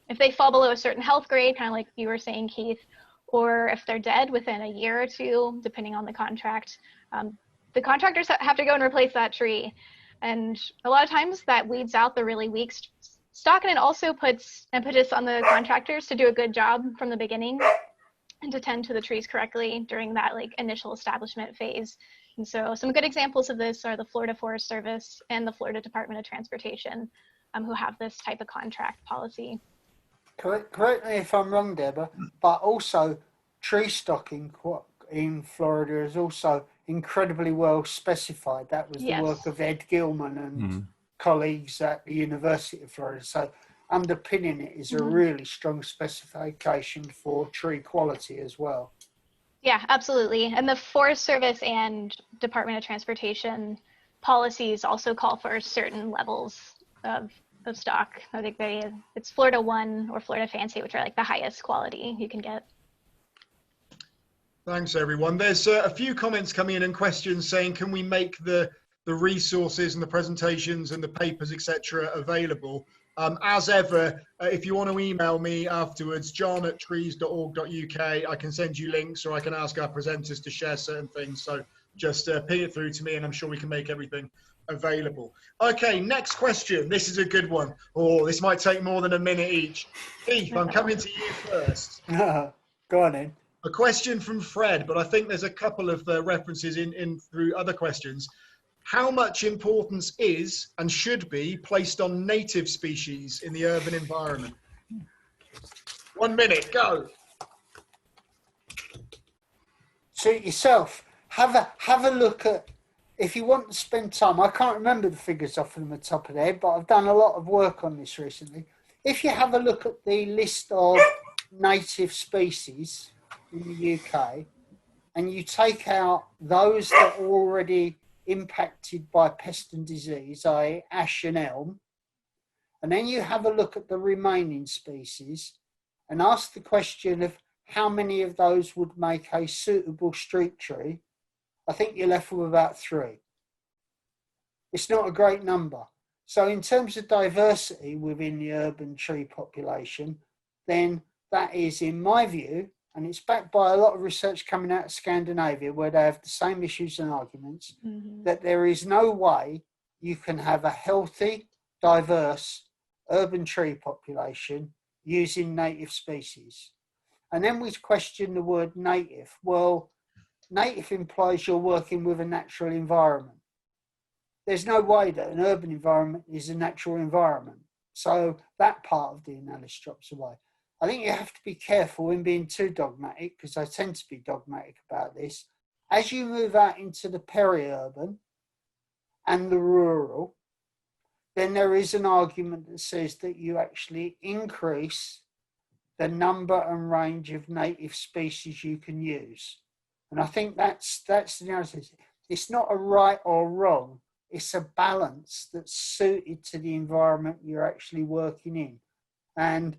if they fall below a certain health grade, kind of like you were saying, Keith, or if they're dead within a year or two, depending on the contract, the contractors have to go and replace that tree. And a lot of times that weeds out the really weak stock, and it also puts impetus on the contractors to do a good job from the beginning and to tend to the trees correctly during that initial establishment phase. And so some good examples of this are the Florida Forest Service and the Florida Department of Transportation, who have this type of contract policy. Correct me if I'm wrong, Deborah, but also tree stocking in Florida is also incredibly well specified. That was the work of Ed Gilman and colleagues at the University of Florida. So underpinning it is a really strong specification for tree quality as well. Yeah, absolutely. And the Forest Service and Department of Transportation policies also call for certain levels of stock. I think it's Florida 1 or Florida Fancy, which are like the highest quality you can get. Thanks, everyone. There's a few comments coming in and questions saying, can we make the resources and the presentations and the papers, etc., available? As ever, if you want to email me afterwards, john@trees.org.uk, I can send you links, or I can ask our presenters to share certain things. So just ping it through to me, and I'm sure we can make everything available. Okay, next question. This is a good one. Oh, this might take more than a minute each. Keith, I'm coming to you first. Go on in. A question from Fred, but I think there's a couple of references in through other questions. How much importance is and should be placed on native species in the urban environment? 1 minute, go. Suit yourself. Have a look at, if you want to spend time, I can't remember the figures off the top of the head, but I've done a lot of work on this recently. If you have a look at the list of native species in the UK, and you take out those that are already impacted by pest and disease, i.e. ash and elm, and then you have a look at the remaining species and ask the question of how many of those would make a suitable street tree, I think you're left with about 3. It's not a great number. So in terms of diversity within the urban tree population, then that is, in my view, and it's backed by a lot of research coming out of Scandinavia, where they have the same issues and arguments, that there is no way you can have a healthy, diverse urban tree population using native species. And then we question the word native. Well, native implies you're working with a natural environment. There's no way that an urban environment is a natural environment. So that part of the analysis drops away. I think you have to be careful in being too dogmatic, because I tend to be dogmatic about this. As you move out into the peri-urban and the rural, then there is an argument that says that you actually increase the number and range of native species you can use. And I think that's the analysis. It's not a right or wrong. It's a balance that's suited to the environment you're actually working in. And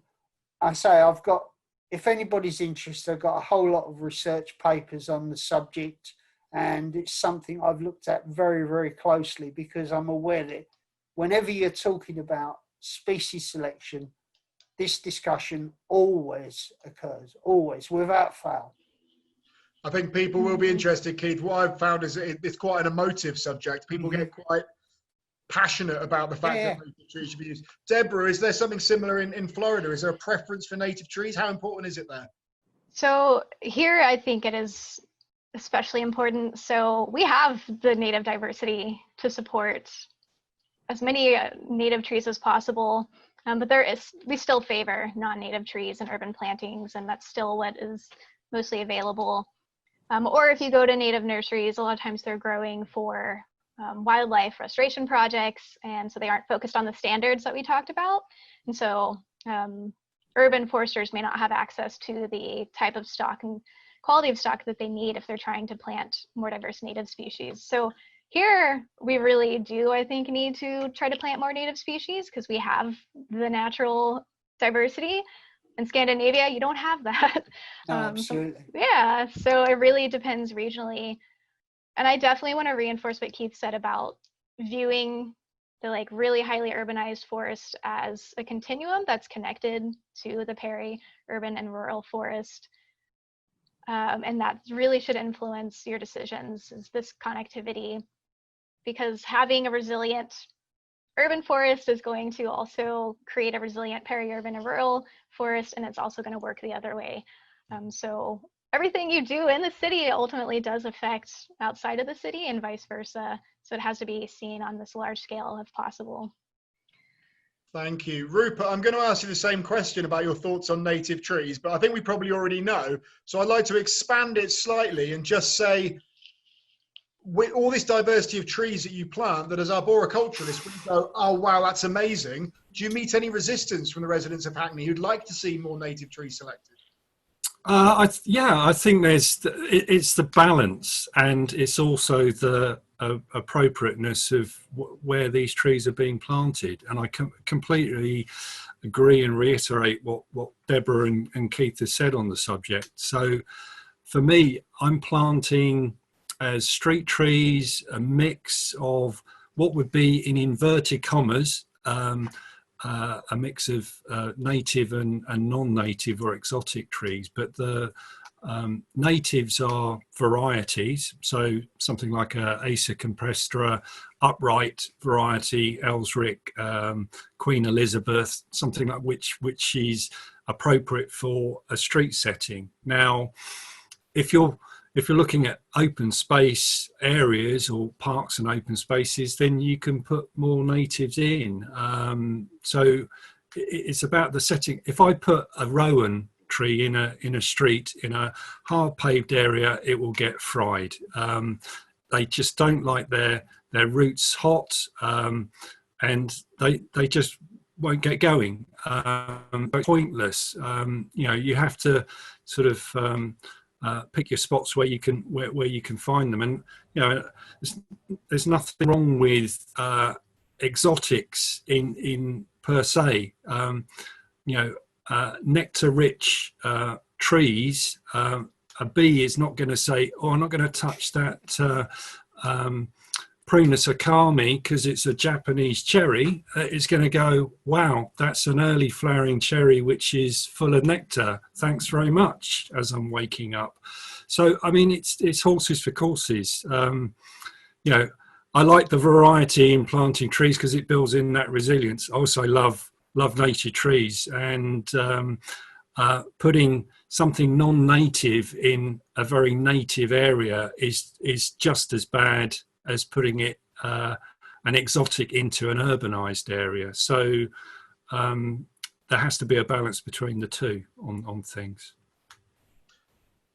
I say, I've got, if anybody's interested, I've got a whole lot of research papers on the subject, and it's something I've looked at very, very closely, because I'm aware that whenever you're talking about species selection, this discussion always occurs, always, without fail. I think people will be interested, Keith. What I've found is it's quite an emotive subject. People get quite passionate about the fact that native trees should be used. Deborah, is there something similar in Florida? Is there a preference for native trees? How important is it there? So here, I think it is especially important. So we have the native diversity to support as many native trees as possible, but we still favor non-native trees and urban plantings, and that's still what is mostly available. Or if you go to native nurseries, a lot of times they're growing for wildlife restoration projects, and so they aren't focused on the standards that we talked about. And so urban foresters may not have access to the type of stock and quality of stock that they need if they're trying to plant more diverse native species. So here we really do, I think, need to try to plant more native species, because we have the natural diversity. In Scandinavia, you don't have that. Absolutely. Yeah, so it really depends regionally. And I definitely want to reinforce what Keith said about viewing the really highly urbanized forest as a continuum that's connected to the peri-urban and rural forest. And that really should influence your decisions, is this connectivity, because having a resilient urban forest is going to also create a resilient peri-urban and rural forest, and it's also going to work the other way. So everything you do in the city ultimately does affect outside of the city, and vice versa. So it has to be seen on this large scale if possible. Thank you. Rupert, I'm going to ask you the same question about your thoughts on native trees, but I think we probably already know. So I'd like to expand it slightly and just say, with all this diversity of trees that you plant, that as arboriculturalists, we go, oh, wow, that's amazing. Do you meet any resistance from the residents of Hackney who'd like to see more native trees selected? I think it's the balance, and it's also the appropriateness of where these trees are being planted. And I completely agree and reiterate what Deborah and Keith has said on the subject. So for me, I'm planting as street trees a mix of what would be, in inverted commas, a mix of native and non-native or exotic trees. But the natives are varieties, so something like a Acer campestre, upright variety, Ellsrick, Queen Elizabeth, something like which is appropriate for a street setting. Now, if you're looking at open space areas or parks and open spaces, then you can put more natives in. So it's about the setting. If I put a rowan tree in a street in a hard paved area, it will get fried. They just don't like their roots hot, and they just won't get going. It's pointless. You have to sort of pick your spots where you can find them. And there's nothing wrong with exotics in per se. Nectar-rich trees, a bee is not going to say, "Oh, I'm not going to touch that Prunus akami because it's a Japanese cherry." It's going to go, "Wow, that's an early flowering cherry which is full of nectar. Thanks very much," as I'm waking up. So, I mean, it's horses for courses. I like the variety in planting trees because it builds in that resilience. I also love native trees, and putting something non-native in a very native area is just as bad as putting it an exotic into an urbanized area. So there has to be a balance between the two on things.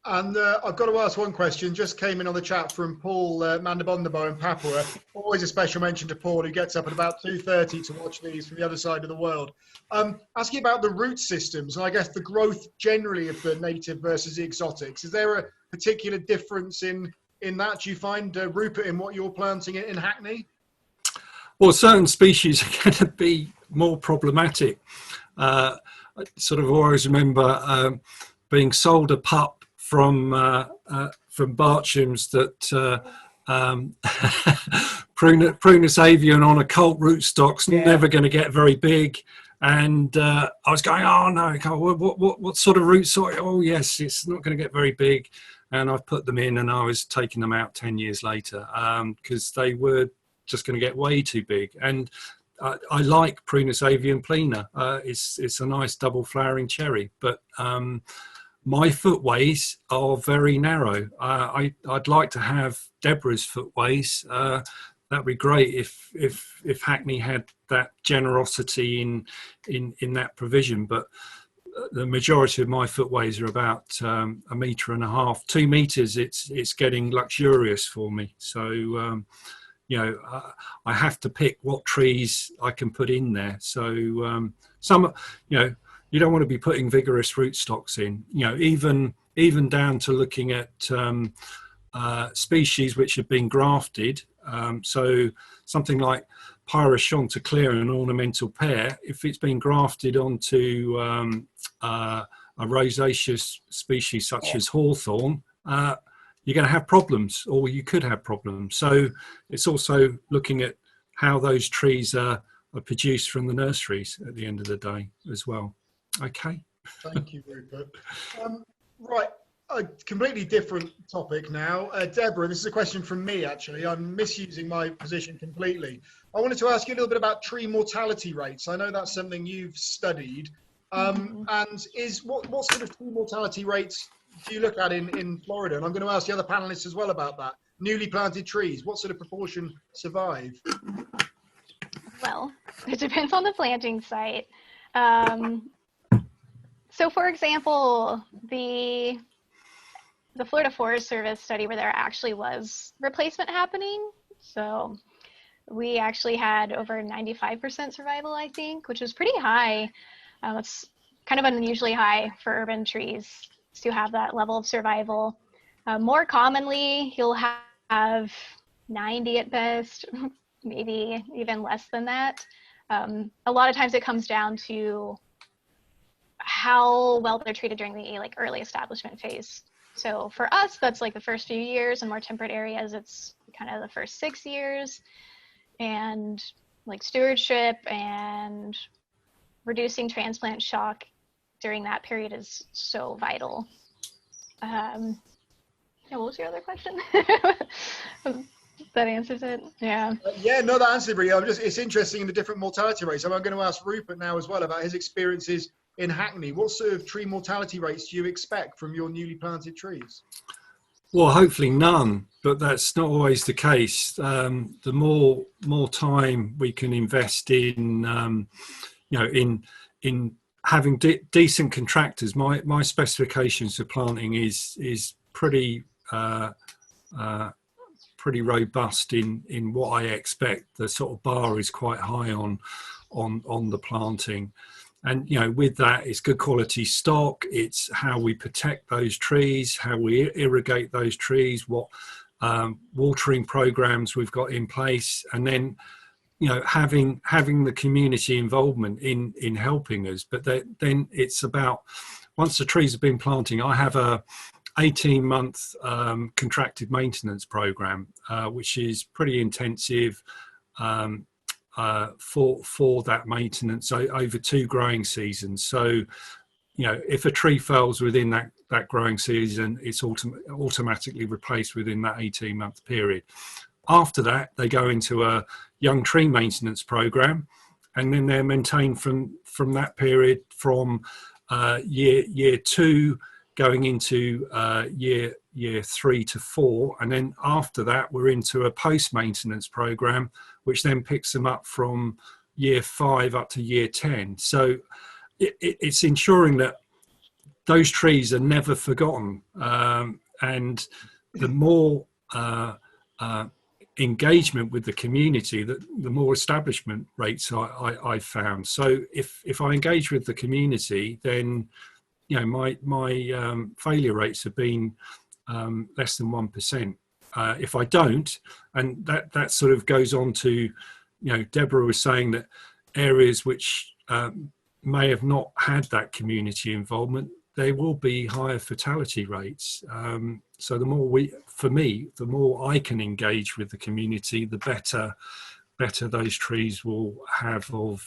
And I've got to ask one question. Just came in on the chat from Paul Mandabondabo in Papua. Always a special mention to Paul, who gets up at about 2:30 to watch these from the other side of the world. Asking about the root systems, and I guess the growth generally of the native versus the exotics. Is there a particular difference in that? Do you find, Rupert, in what you're planting in Hackney? Well, certain species are going to be more problematic. I sort of always remember being sold a pup from Barcham's that Prunus avian on occult rootstocks, never going to get very big. And I was going, "Oh no, what sort of root sort? Oh yes, it's not going to get very big." And I've put them in, and I was taking them out 10 years later because they were just going to get way too big. And I like Prunus avian plena. It's a nice double flowering cherry, but my footways are very narrow. I'd like to have Deborah's footways. That'd be great if Hackney had that generosity in that provision. But the majority of my footways are about 1.5 meters, 2 meters. It's getting luxurious for me. So I have to pick what trees I can put in there. So some, you don't want to be putting vigorous rootstocks in, even down to looking at species which have been grafted. So something like Pyrrhochontoclea, an ornamental pear, if it's been grafted onto a rosaceous species such as hawthorn, you're going to have problems, or you could have problems. So it's also looking at how those trees are produced from the nurseries at the end of the day as well. Okay. Thank you, Rupert. Right, a completely different topic now. Deborah, this is a question from me, actually. I'm misusing my position completely. I wanted to ask you a little bit about tree mortality rates. I know that's something you've studied. And what sort of tree mortality rates do you look at in Florida? And I'm going to ask the other panelists as well about that. Newly planted trees, what sort of proportion survive? Well, it depends on the planting site. So for example, the Florida Forest Service study where there actually was replacement happening. So we actually had over 95% survival, I think, which is pretty high. It's kind of unusually high for urban trees to have that level of survival. More commonly, you'll have 90 at best, maybe even less than that. A lot of times it comes down to how well they're treated during the like early establishment phase. So for us, that's like the first few years. In more temperate areas, it's kind of the first 6 years. And like stewardship and reducing transplant shock during that period is so vital. Yeah, what was your other question? That answers it. Yeah. Yeah, no, that answers it. It's interesting in the different mortality rates. I'm going to ask Rupert now as well about his experiences in Hackney. What sort of tree mortality rates do you expect from your newly planted trees? Well, hopefully none, but that's not always the case. The more time we can invest in, in having decent contractors. My specifications for planting is pretty robust in what I expect. The sort of bar is quite high on the planting. And, with that, it's good quality stock. It's how we protect those trees, how we irrigate those trees, what watering programs we've got in place. And then, having the community involvement in helping us. But then it's about, once the trees have been planting, I have a 18-month contracted maintenance program, which is pretty intensive. For that maintenance over 2 growing seasons. So, if a tree fails within that growing season, it's automatically replaced within that 18-month period. After that, they go into a young tree maintenance program, and then they're maintained from that period from year 2 going into year 3 to 4, and then after that we're into a post-maintenance program, which then picks them up from year 5 up to year 10. So it's ensuring that those trees are never forgotten, and the more engagement with the community, the more establishment rates I've found. So if I engage with the community, then my failure rates have been less than 1%. If I don't, and that sort of goes on to, Deborah was saying that areas which may have not had that community involvement, there will be higher fatality rates. So the more I can engage with the community, the better those trees will have of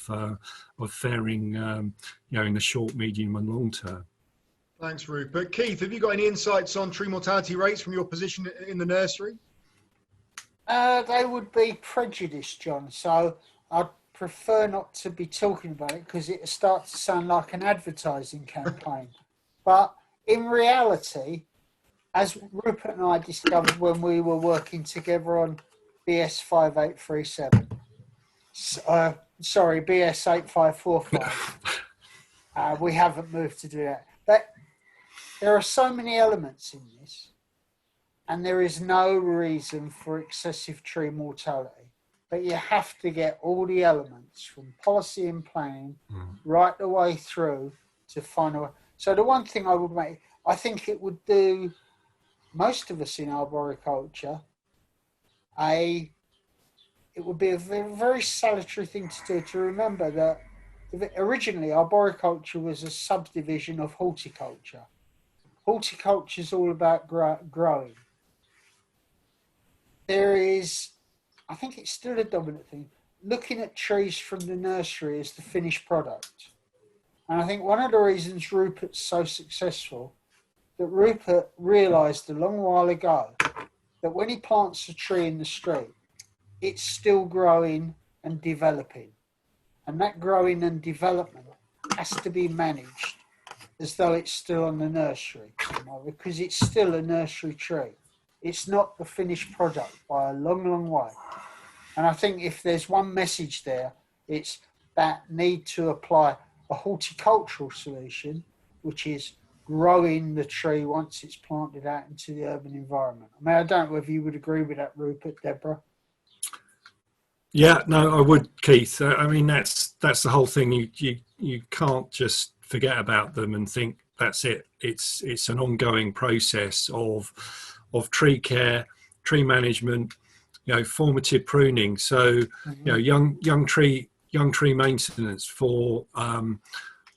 faring, in the short, medium, and long term. Thanks, Rupert. Keith, have you got any insights on tree mortality rates from your position in the nursery? They would be prejudiced, John. So I'd prefer not to be talking about it because it starts to sound like an advertising campaign. But in reality, as Rupert and I discovered when we were working together on BS 5837, sorry, BS 8545, we haven't moved to do that. But there are so many elements in this, and there is no reason for excessive tree mortality. But you have to get all the elements from policy and planning right the way through to find a way. So the one thing I would make, I think it would do most of us in arboriculture, it would be a very, very salutary thing to do, to remember that originally arboriculture was a subdivision of horticulture. Horticulture is all about growing. There is, I think it's still a dominant thing, looking at trees from the nursery as the finished product. And I think one of the reasons Rupert's so successful, that Rupert realised a long while ago that when he plants a tree in the street, it's still growing and developing. And that growing and development has to be managed as though it's still on the nursery, because it's still a nursery tree. It's not the finished product by a long, long way. And I think if there's one message there, it's that need to apply a horticultural solution, which is growing the tree once it's planted out into the urban environment. I mean, I don't know whether you would agree with that, Rupert, Deborah. Yeah, no, I would, Keith. I mean, that's the whole thing. You can't just forget about them and think that's it. It's an ongoing process of tree care, tree management, formative pruning. So, young tree maintenance for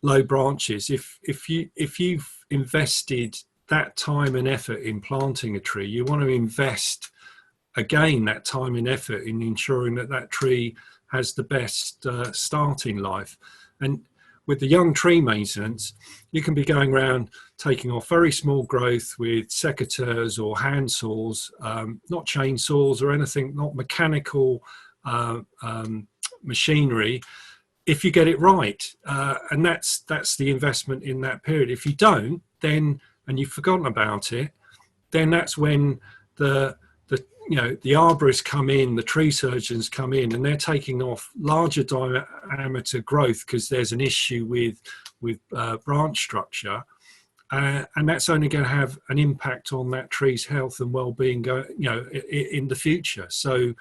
low branches. If you've invested that time and effort in planting a tree, you want to invest again that time and effort in ensuring that tree has the best starting life. And with the young tree maintenance, you can be going around taking off very small growth with secateurs or hand saws, not chainsaws or anything, not mechanical machinery, if you get it right. And that's the investment in that period. If you don't, then, and you've forgotten about it, then that's when the arborists come in, the tree surgeons come in, and they're taking off larger diameter growth because there's an issue with branch structure, and that's only going to have an impact on that tree's health and well-being, in the future. So,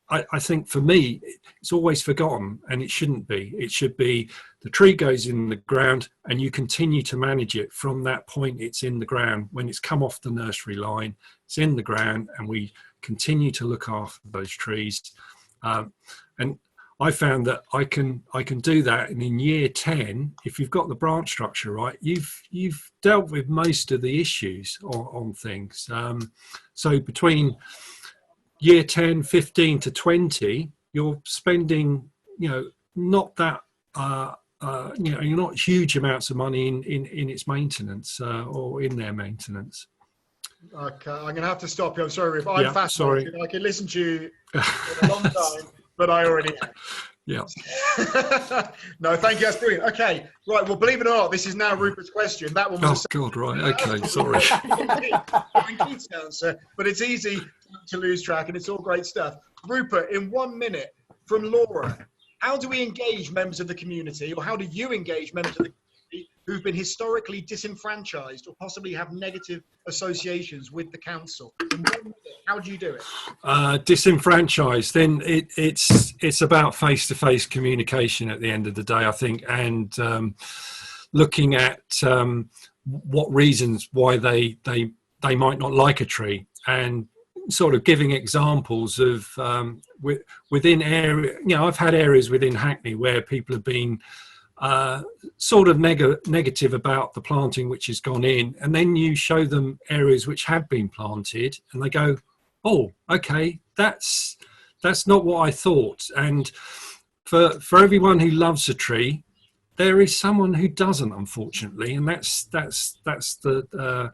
I think for me, it's always forgotten, and it shouldn't be. It should be the tree goes in the ground and you continue to manage it from that point it's in the ground. When it's come off the nursery line, it's in the ground, and we continue to look after those trees. And I found that I can do that, and in year 10, if you've got the branch structure right, you've dealt with most of the issues on things. So between year 10, 15 to 20, you're spending, not that, you're not huge amounts of money in its maintenance or in their maintenance. Okay, I'm going to have to stop you. I'm sorry if I'm fascinated. Sorry. I could listen to you for a long time, but I already am. Yeah. No, thank you. That's brilliant. Okay, right. Well, believe it or not, this is now Rupert's question. That one was. Oh God, right. Okay, sorry. Keith's answer, but it's easy to lose track, and it's all great stuff. Rupert, in 1 minute, from Laura, how do we engage members of the community, or how do you engage members of the community who've been historically disenfranchised or possibly have negative associations with the council? In 1 minute, how do you do it? Disenfranchised, then it's about face-to-face communication at the end of the day, I think, and looking at what reasons why they might not like a tree, and sort of giving examples of within area. I've had areas within Hackney where people have been sort of negative about the planting which has gone in, and then you show them areas which have been planted, and they go, "Oh, okay, that's not what I thought." And for everyone who loves a tree, there is someone who doesn't, unfortunately, and that's the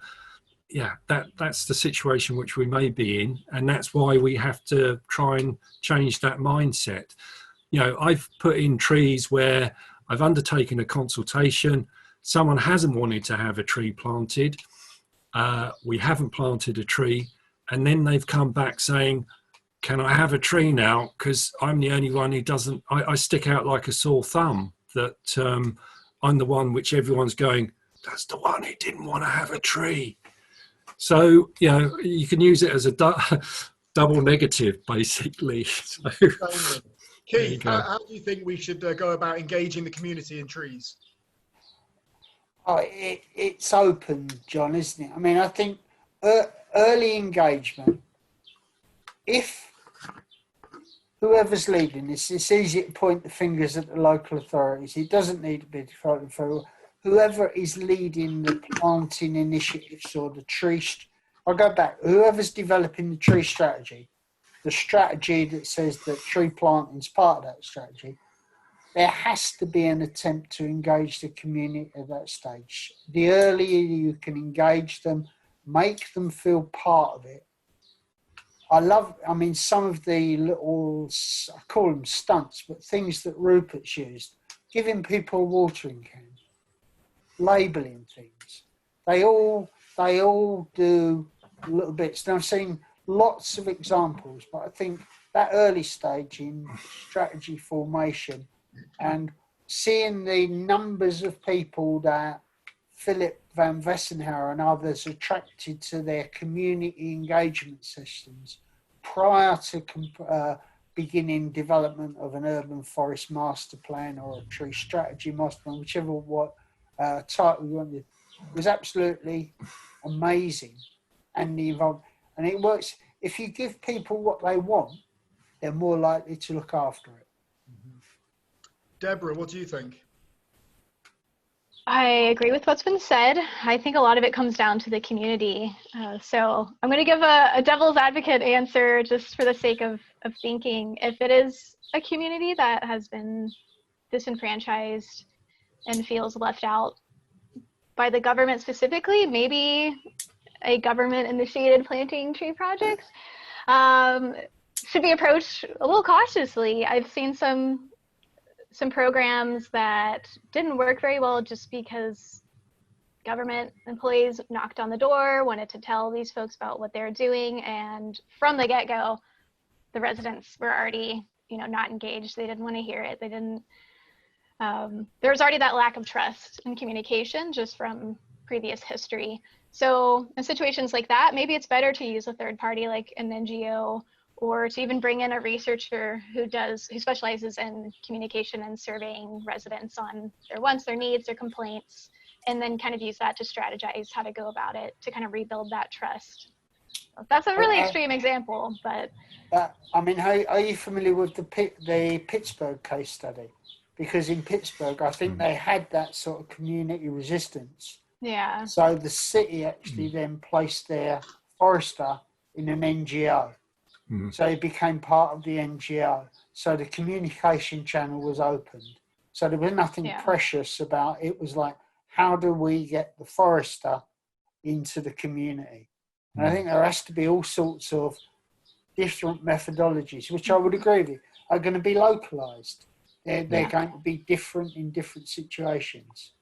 that's the situation which we may be in, and that's why we have to try and change that mindset. I've put in trees where I've undertaken a consultation. Someone hasn't wanted to have a tree planted. We haven't planted a tree, and then they've come back saying, "Can I have a tree now? Because I'm the only one who doesn't. I stick out like a sore thumb. That I'm the one which everyone's going, that's the one who didn't want to have a tree." So, you can use it as a double negative, basically. So, Keith, how do you think we should go about engaging the community in trees? Oh, it's open, John, isn't it? I mean, I think early engagement, if whoever's leading this, it's easy to point the fingers at the local authorities. It doesn't need to be decided for whoever is leading the planting initiatives or the tree. I'll go back. Whoever's developing the tree strategy, the strategy that says that tree planting is part of that strategy, there has to be an attempt to engage the community at that stage. The earlier you can engage them, make them feel part of it. Some of the little, I call them stunts, but things that Rupert's used, giving people a watering can, labelling things. They all do little bits. Now, I've seen lots of examples, but I think that early stage in strategy formation and seeing the numbers of people that Philip van Vessenhauer and others attracted to their community engagement sessions prior to beginning development of an urban forest master plan or a tree strategy master plan, whichever title you wanted, was absolutely amazing. And the involvement, and it works. if you give people what they want, they're more likely to look after it. Deborah, what do you think? I agree with what's been said. I think a lot of it comes down to the community. So I'm going to give a devil's advocate answer just for the sake of thinking. If it is a community that has been disenfranchised and feels left out by the government specifically, maybe a government-initiated planting tree projects should be approached a little cautiously. I've seen some programs that didn't work very well just because government employees knocked on the door, wanted to tell these folks about what they're doing, and from the get-go, the residents were already, not engaged. They didn't want to hear it. They didn't. There was already that lack of trust and communication just from previous history. So in situations like that, maybe it's better to use a third party like an NGO, or to even bring in a researcher who specializes in communication and surveying residents on their wants, their needs, their complaints, and then kind of use that to strategize how to go about it to kind of rebuild that trust. So that's a really extreme example, but. Are you familiar with the Pittsburgh case study? Because in Pittsburgh, I think they had that sort of community resistance. Yeah. So the city actually then placed their forester in an NGO. So he became part of the NGO. So the communication channel was opened. So there was nothing precious about it. It was like, how do we get the forester into the community? And I think there has to be all sorts of different methodologies, which I would agree with, are going to be localised. They're going to be different in different situations.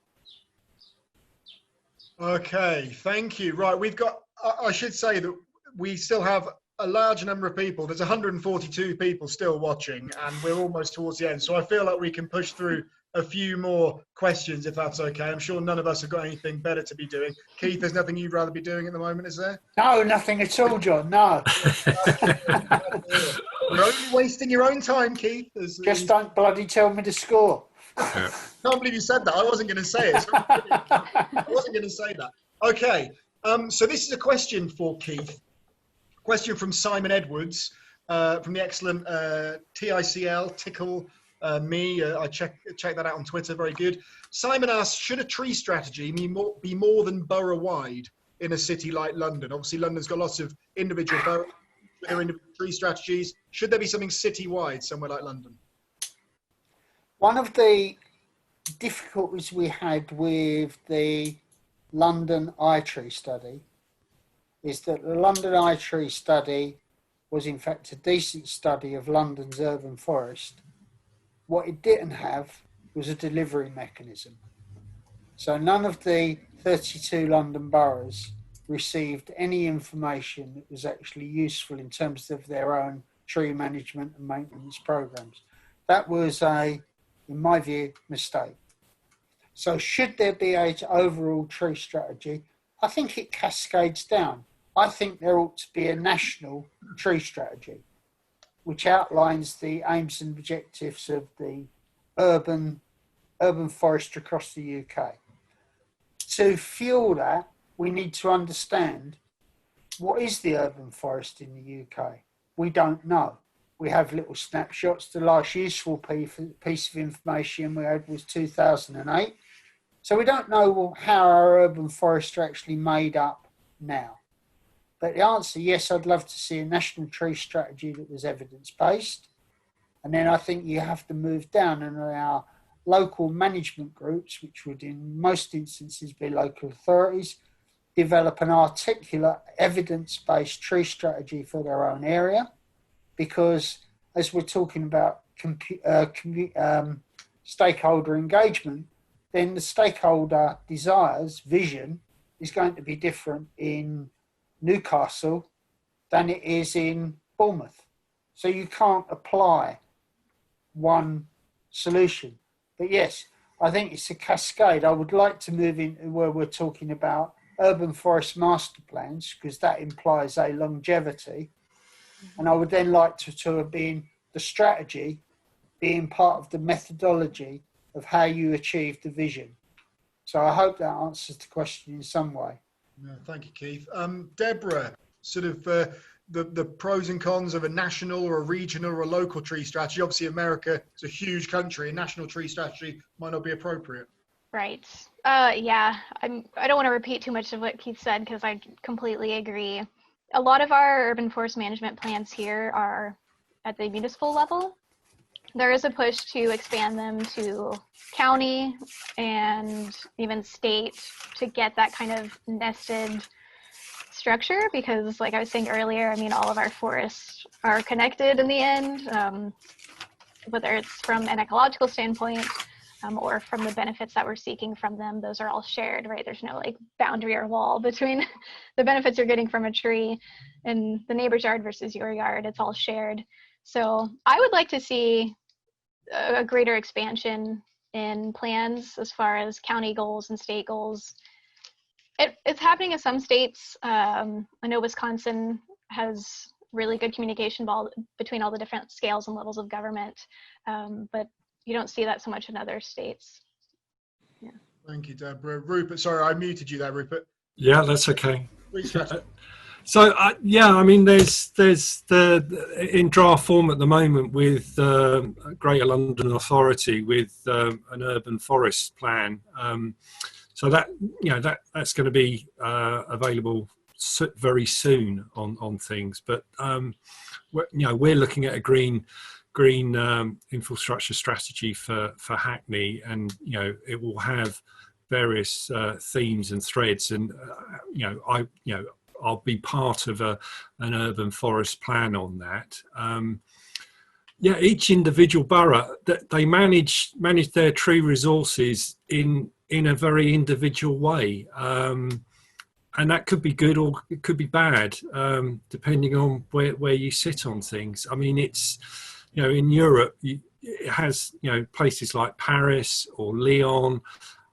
Okay, thank you. Right, we've got, I should say that we still have a large number of people. There's 142 people still watching, and we're almost towards the end. So I feel like we can push through a few more questions, if that's okay. I'm sure none of us have got anything better to be doing. Keith, there's nothing you'd rather be doing at the moment, is there? No, nothing at all, John, no. You're only wasting your own time, Keith. Just don't bloody tell me to score. I can't believe you said that. I wasn't going to say it. I wasn't going to say that. Okay, so this is a question for Keith. Question from Simon Edwards from the excellent TICL, Tickle Me. I check that out on Twitter. Very good. Simon asks, should a tree strategy be more than borough-wide in a city like London? Obviously, London's got lots of individual boroughs with their individual tree strategies. Should there be something city-wide somewhere like London? One of the difficulties we had with the London eye tree study is that the London eye tree study was in fact a decent study of London's urban forest. What it didn't have was a delivery mechanism. So none of the 32 London boroughs received any information that was actually useful in terms of their own tree management and maintenance programs. That was in my view, mistake. So should there be an overall tree strategy? I think it cascades down. I think there ought to be a national tree strategy, which outlines the aims and objectives of the urban forest across the UK. To fuel that, we need to understand what is the urban forest in the UK. We don't know. We have little snapshots. The last useful piece of information we had was 2008. So we don't know how our urban forests are actually made up now. But the answer, yes, I'd love to see a national tree strategy that was evidence-based. And then I think you have to move down and allow local management groups, which would in most instances be local authorities, develop an articulate evidence-based tree strategy for their own area. Because as we're talking about stakeholder engagement, then the stakeholder desires, vision, is going to be different in Newcastle than it is in Bournemouth. So you can't apply one solution. But yes, I think it's a cascade. I would like to move in where we're talking about urban forest master plans, because that implies a longevity. And I would then like to have been the strategy being part of the methodology of how you achieve the vision. So I hope that answers the question in some way. No, thank you, Keith. Deborah, sort of the pros and cons of a national or a regional or a local tree strategy? Obviously, America is a huge country. A national tree strategy might not be appropriate. Right. Yeah, I don't want to repeat too much of what Keith said because I completely agree. A lot of our urban forest management plans here are at the municipal level. There is a push to expand them to county and even state to get that kind of nested structure because, like I was saying earlier, I mean, all of our forests are connected in the end, whether it's from an ecological standpoint or from the benefits that we're seeking from them. Those are all shared, right? There's no like boundary or wall between the benefits you're getting from a tree and the neighbor's yard versus your yard. It's all shared. So I would like to see a greater expansion in plans as far as county goals and state goals. It's happening in some states. I know Wisconsin has really good communication between all the different scales and levels of government, but you don't see that so much in other states. Yeah. Thank you, Deborah. Rupert, sorry, I muted you there, Rupert. Yeah, that's okay. So, yeah, I mean, there's the in draft form at the moment with Greater London Authority with an urban forest plan. So that that's going to be available very soon on things. But we're looking at a green infrastructure strategy for Hackney, and it will have various themes and threads, and I'll be part of an urban forest plan on that. Each individual borough they manage their tree resources in a very individual way, and that could be good or it could be bad, depending on where you sit on things. I mean, it's in Europe it has places like Paris or Lyon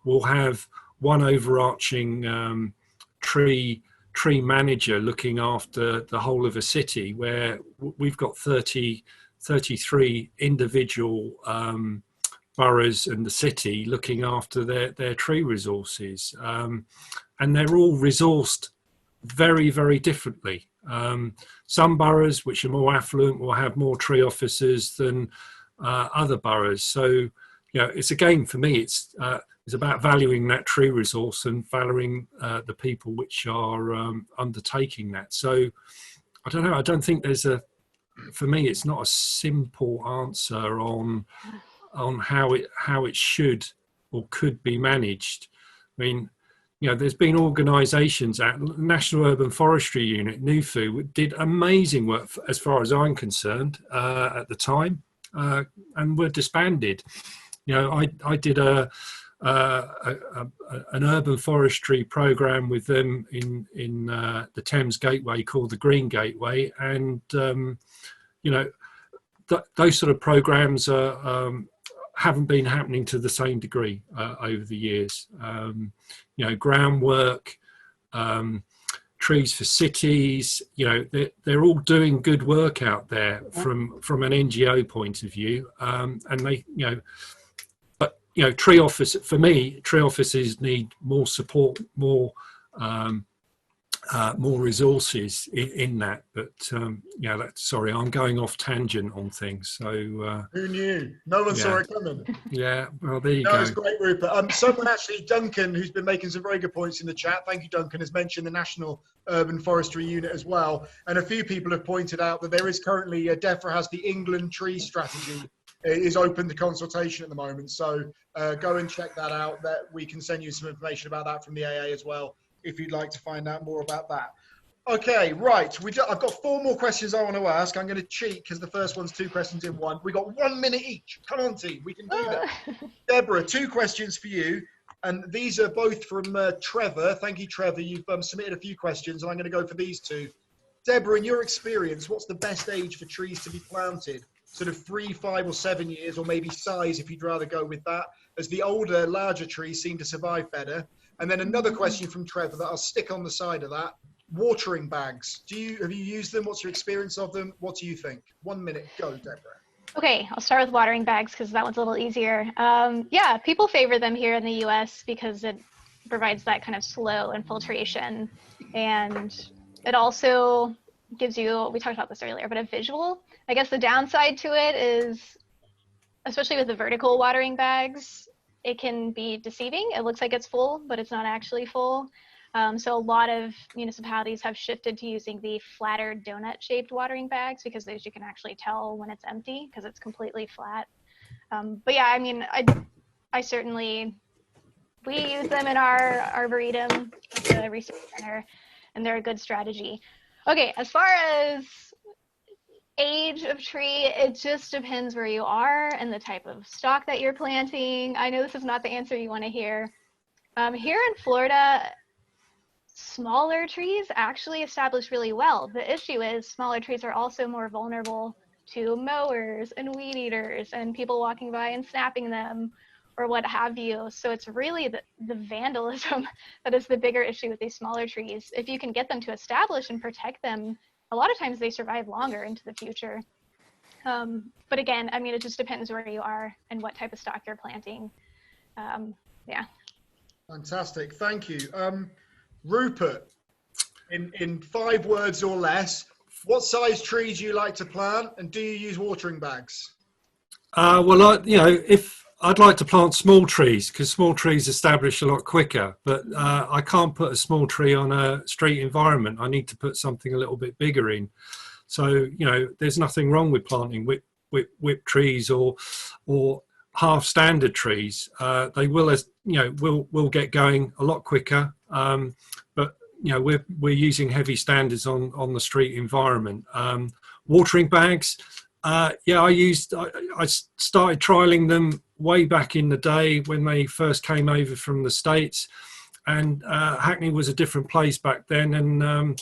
will have one overarching tree manager looking after the whole of a city, where we've got 33 individual boroughs and the city looking after their tree resources, and they're all resourced very, very differently. Some boroughs which are more affluent will have more tree officers than other boroughs. So it's again, for me, it's about valuing that tree resource and valuing the people which are undertaking that. So I don't know. I don't think for me, it's not a simple answer on how it should or could be managed. I mean, there's been organisations at National Urban Forestry Unit, NUFU, did amazing work as far as I'm concerned at the time, and were disbanded. I did an urban forestry program with them in the Thames Gateway called the Green Gateway, and those sort of programs haven't been happening to the same degree over the years. Groundwork, trees for cities, they're all doing good work out there from an NGO point of view, and they tree officers need more support, more resources in that. But sorry, I'm going off tangent on things. So who knew? No one saw it coming. Yeah, well, there you go. That was great, Rupert. Someone actually, Duncan, who's been making some very good points in the chat, thank you, Duncan, has mentioned the National Urban Forestry Unit as well. And a few people have pointed out that there is currently, DEFRA has the England Tree Strategy is open to consultation at the moment. So go and check that out. That we can send you some information about that from the AA as well, if you'd like to find out more about that. Okay, right. I've got 4 more questions I want to ask. I'm going to cheat because the first one's 2 questions in one. We got 1 minute each. Come on, team. We can do that. Deborah, 2 questions for you. And these are both from Trevor. Thank you, Trevor. You've submitted a few questions, and I'm going to go for these 2. Deborah, in your experience, what's the best age for trees to be planted? Sort of 3, 5, or 7 years, or maybe size if you'd rather go with that, as the older, larger trees seem to survive better. And then another question from Trevor that I'll stick on the side of that. Watering bags. Have you used them? What's your experience of them? What do you think? 1 minute. Go, Deborah. Okay, I'll start with watering bags because that one's a little easier. People favor them here in the US because it provides that kind of slow infiltration, and it also gives you, we talked about this earlier, but a visual. I guess the downside to it is, especially with the vertical watering bags, it can be deceiving. It looks like it's full, but it's not actually full. So a lot of municipalities have shifted to using the flatter donut-shaped watering bags, because those you can actually tell when it's empty because it's completely flat. But yeah, I mean, I certainly, we use them in our arboretum, the research center, and they're a good strategy. Okay, as far as age of tree, it just depends where you are and the type of stock that you're planting. I know this is not the answer you want to hear. Here in Florida, smaller trees actually establish really well. The issue is smaller trees are also more vulnerable to mowers and weed eaters and people walking by and snapping them or what have you. So it's really the vandalism that is the bigger issue with these smaller trees. If you can get them to establish and protect them, a lot of times they survive longer into the future. But again, I mean, it just depends where you are and what type of stock you're planting. Yeah. Fantastic, thank you. Rupert, in 5 words or less, what size trees do you like to plant, and do you use watering bags? Well, if I'd like to plant small trees, because small trees establish a lot quicker, but I can't put a small tree on a street environment. I need to put something a little bit bigger in. So, there's nothing wrong with planting whip trees or half standard trees. They will, will get going a lot quicker. But we're using heavy standards on the street environment. Watering bags. I started trialing them way back in the day when they first came over from the States, and Hackney was a different place back then, and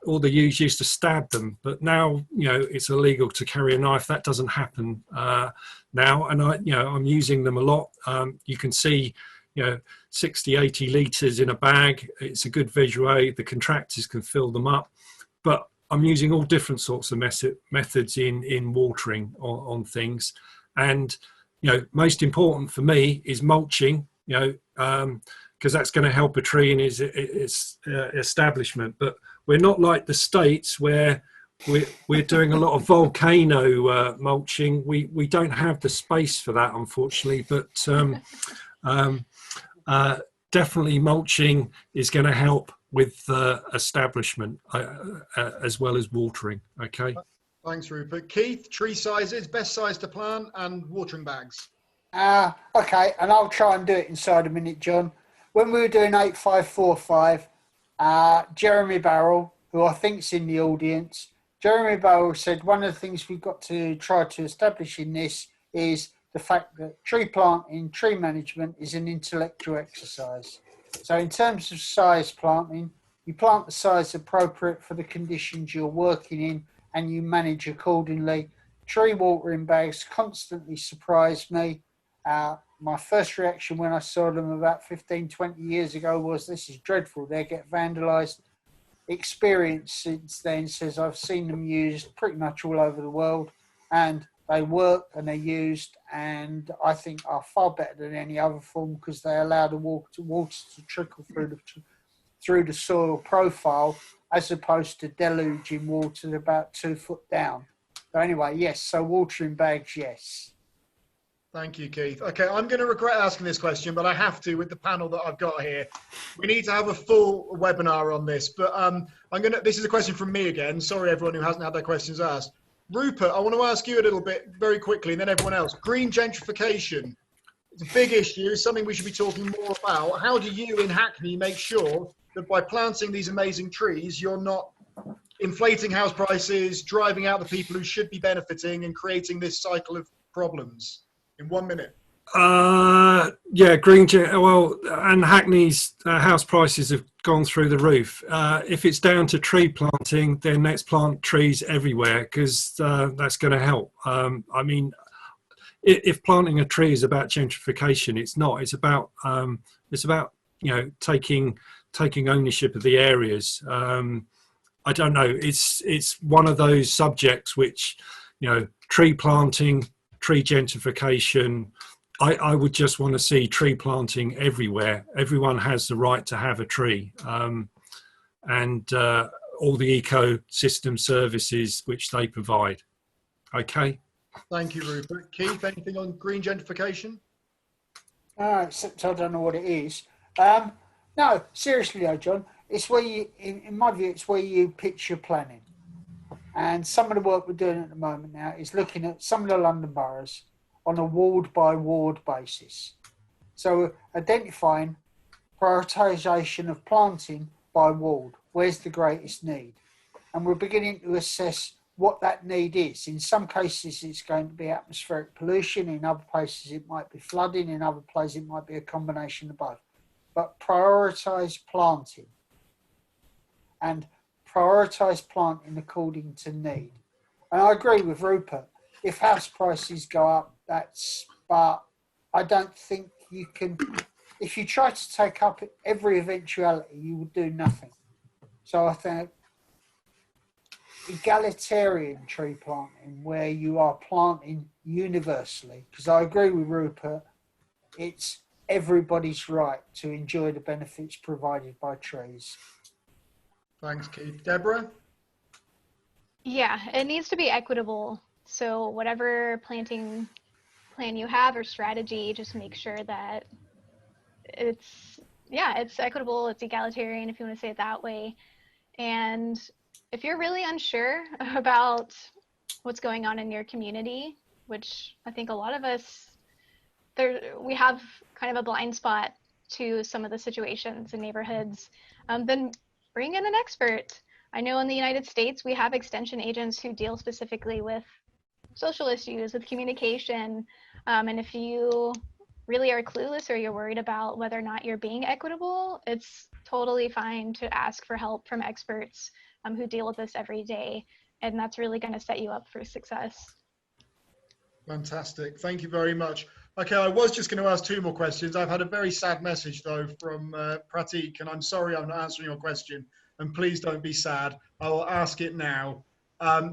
all the youths used to stab them. But now, it's illegal to carry a knife. That doesn't happen now, and I'm using them a lot. You can see 60, 80 litres in a bag. It's a good visual. The contractors can fill them up, but I'm using all different sorts of methods in watering on things. And, most important for me is mulching, because that's going to help a tree in its establishment. But we're not like the States where we're doing a lot of volcano mulching. We don't have the space for that, unfortunately, but definitely mulching is going to help with establishment as well as watering. Okay. Thanks, Rupert. Keith, tree sizes, best size to plant, and watering bags. Okay, and I'll try and do it inside a minute, John. When we were doing 8545, Jeremy Barrell, who I think's in the audience, Jeremy Barrell said one of the things we've got to try to establish in this is the fact that tree planting, tree management is an intellectual exercise. So in terms of size planting, you plant the size appropriate for the conditions you're working in and you manage accordingly. Tree watering bags constantly surprised me. My first reaction when I saw them about 15, 20 years ago was, this is dreadful, they get vandalised. Experience since then says I've seen them used pretty much all over the world, and they work and they're used, and I think are far better than any other form because they allow the water to trickle through the soil profile as opposed to deluging water about 2 foot down. So anyway, yes, so watering bags, yes. Thank you, Keith. Okay, I'm going to regret asking this question, but I have to with the panel that I've got here. We need to have a full webinar on this, but this is a question from me again. Sorry, everyone who hasn't had their questions asked. Rupert, I want to ask you a little bit very quickly, and then everyone else. Green gentrification. It's a big issue, something we should be talking more about. How do you in Hackney make sure that by planting these amazing trees, you're not inflating house prices, driving out the people who should be benefiting, and creating this cycle of problems? In 1 minute. And Hackney's house prices have gone through the roof. If it's down to tree planting, then let's plant trees everywhere, because that's going to help. I mean, if planting a tree is about gentrification, it's not. It's about taking ownership of the areas. I don't know. It's one of those subjects which, tree planting, tree gentrification, I would just want to see tree planting everywhere. Everyone has the right to have a tree. And all the ecosystem services which they provide. Okay. Thank you, Rupert. Keith, anything on green gentrification? Except I don't know what it is. No, seriously though, John, it's where you, in my view, it's where you pitch your planning. And some of the work we're doing at the moment now is looking at some of the London boroughs on a ward by ward basis. So identifying prioritisation of planting by ward. Where's the greatest need? And we're beginning to assess what that need is. In some cases, it's going to be atmospheric pollution. In other places, it might be flooding. In other places, it might be a combination of both. But prioritise planting and prioritise planting according to need. And I agree with Rupert. If house prices go up, but I don't think you can, if you try to take up every eventuality, you would do nothing. So I think egalitarian tree planting, where you are planting universally, because I agree with Rupert, it's everybody's right to enjoy the benefits provided by trees. Thanks, Keith. Deborah? Yeah, it needs to be equitable. So whatever planting plan you have or strategy, just make sure that it's equitable, it's egalitarian, if you want to say it that way. And if you're really unsure about what's going on in your community, which I think a lot of us, we have kind of a blind spot to some of the situations in neighborhoods, then bring in an expert. I know in the United States, we have extension agents who deal specifically with social issues, with communication. And if you really are clueless or you're worried about whether or not you're being equitable, it's totally fine to ask for help from experts who deal with this every day. And that's really going to set you up for success. Fantastic. Thank you very much. Okay, I was just going to ask two more questions. I've had a very sad message, though, from Pratik, and I'm sorry I'm not answering your question. And please don't be sad. I will ask it now.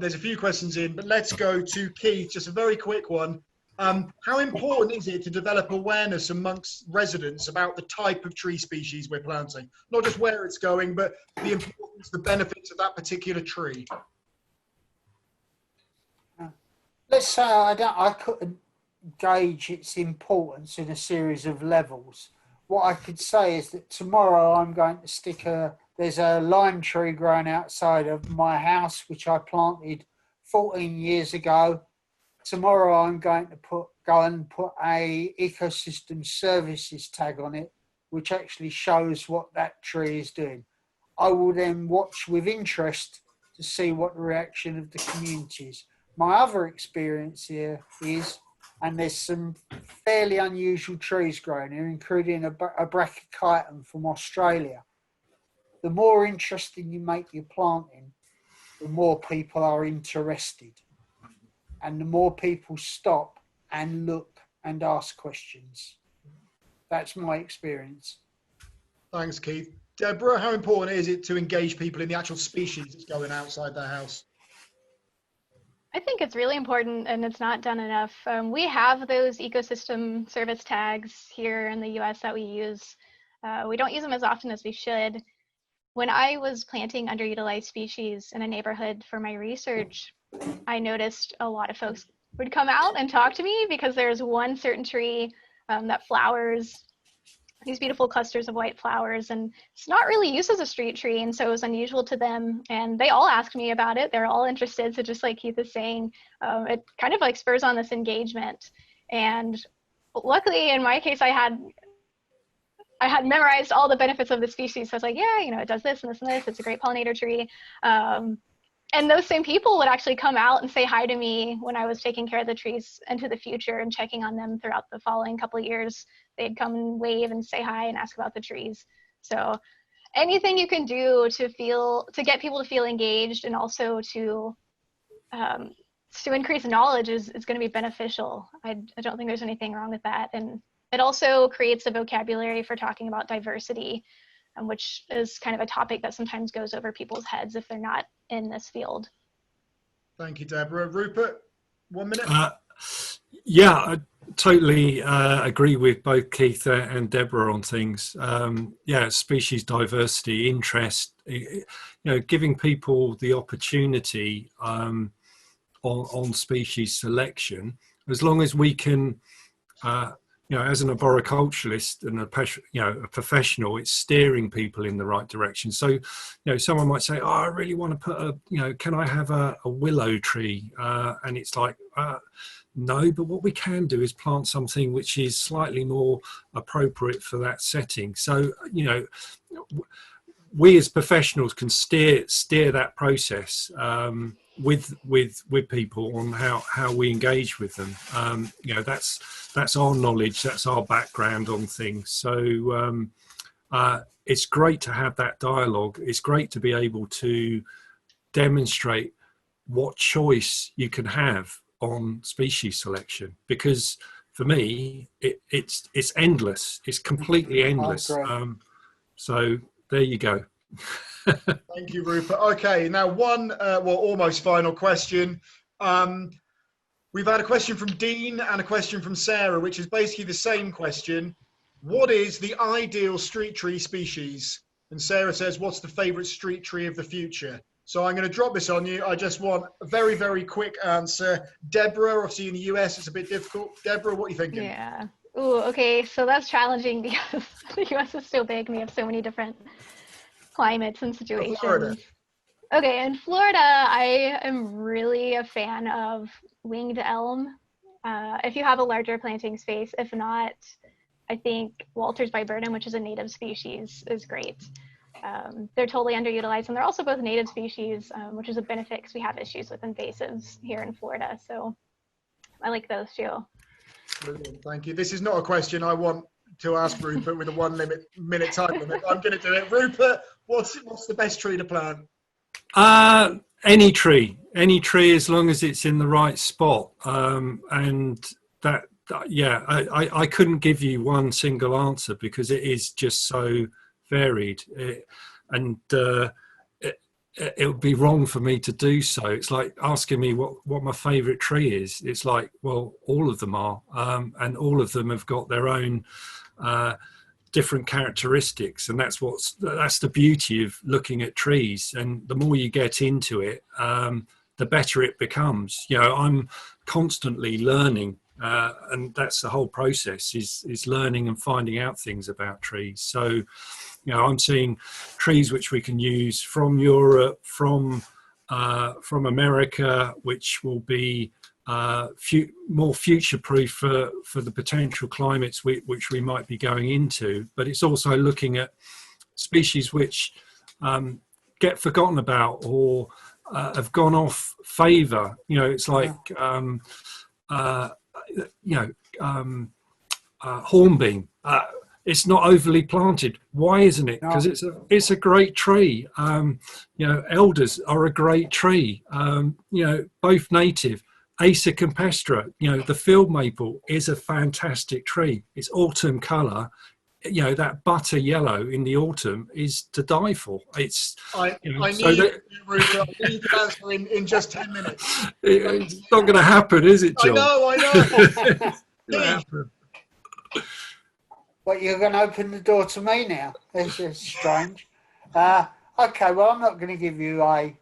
There's a few questions in, but let's go to Keith, just a very quick one. How important is it to develop awareness amongst residents about the type of tree species we're planting? Not just where it's going, but the importance, the benefits of that particular tree. Let's say I couldn't gauge its importance in a series of levels. What I could say is that tomorrow I'm going to stick there's a lime tree growing outside of my house, which I planted 14 years ago. Tomorrow I'm going to go and put a ecosystem services tag on it, which actually shows what that tree is doing. I will then watch with interest to see what the reaction of the community is. My other experience here is, and there's some fairly unusual trees growing here, including a brachychiton from Australia. The more interesting you make your planting, the more people are interested. And the more people stop and look and ask questions. That's my experience. Thanks, Keith. Deborah, how important is it to engage people in the actual species that's going outside their house? I think it's really important, and it's not done enough. We have those ecosystem service tags here in the US that we use. We don't use them as often as we should. When I was planting underutilized species in a neighborhood for my research, I noticed a lot of folks would come out and talk to me because there's one certain tree that flowers these beautiful clusters of white flowers, and it's not really used as a street tree, and so it was unusual to them, and they all asked me about it. They're all interested, so just like Keith is saying, it kind of like spurs on this engagement. And luckily in my case, I had memorized all the benefits of the species, so I was like, yeah, it does this and this and this, it's a great pollinator tree. And those same people would actually come out and say hi to me when I was taking care of the trees into the future and checking on them throughout the following couple of years. They'd come and wave and say hi and ask about the trees. So anything you can do to get people to feel engaged and also to increase knowledge is going to be beneficial. I don't think there's anything wrong with that. And it also creates a vocabulary for talking about diversity, which is kind of a topic that sometimes goes over people's heads if they're not in this field. Thank you, Deborah. Rupert, 1 minute. totally agree with both Keith and Deborah on things. Yeah, species diversity, interest, giving people the opportunity on species selection, as long as we can, as an arboriculturalist and a professional, it's steering people in the right direction. So, someone might say, "Oh, I really want to put can I have a willow tree?" And it's like, no, but what we can do is plant something which is slightly more appropriate for that setting. So, we as professionals can steer that process with people on how we engage with them. That's our knowledge, that's our background on things. So it's great to have that dialogue. It's great to be able to demonstrate what choice you can have on species selection, because for me it's endless. It's completely endless. So there you go. Thank you, Rupert. Okay, now one almost final question. We've had a question from Dean and a question from Sarah, which is basically the same question. What is the ideal street tree species? And Sarah says, what's the favorite street tree of the future? So I'm going to drop this on you. I just want a very, very quick answer. Deborah, obviously in the US, it's a bit difficult. Deborah, what are you thinking? Yeah. Ooh, okay. So that's challenging because the US is so big and we have so many different climates and situations. Florida. Okay, in Florida, I am really a fan of winged elm. If you have a larger planting space, if not, I think Walters viburnum, which is a native species, is great. They're totally underutilized, and they're also both native species, which is a benefit because we have issues with invasives here in Florida. So I like those too. Brilliant, thank you. This is not a question I want to ask Rupert with a 1 minute time limit. I'm going to do it. Rupert, what's the best tree to plant? Any tree, as long as it's in the right spot. And that, yeah, I couldn't give you one single answer because it is just so varied. It would be wrong for me to do so. It's like asking me what my favorite tree is. It's like, well, all of them are, and all of them have got their own different characteristics, and that's the beauty of looking at trees. And the more you get into it, the better it becomes. I'm constantly learning, and that's the whole process is learning and finding out things about trees. So I'm seeing trees which we can use from Europe, from America, which will be more future-proof for the potential climates which we might be going into. But it's also looking at species which get forgotten about or have gone off favour. It's like hornbeam. It's not overly planted. Why isn't it? Because it's a great tree. Elders are a great tree. Both native. Acer campestre, the field maple is a fantastic tree. It's autumn colour. That butter yellow in the autumn is to die for. It's I need to answer in just 10 minutes. It's not going to happen, is it, John? I know. Well, you're going to open the door to me now. This is strange. Okay, well, I'm not going to give you a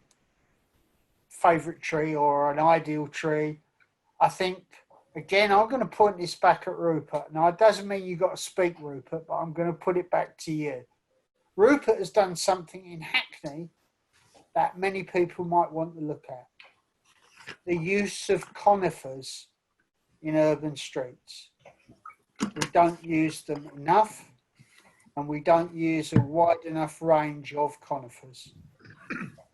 favourite tree or an ideal tree. I think, again, I'm going to point this back at Rupert. Now, it doesn't mean you've got to speak, Rupert, but I'm going to put it back to you. Rupert has done something in Hackney that many people might want to look at. The use of conifers in urban streets. We don't use them enough, and we don't use a wide enough range of conifers.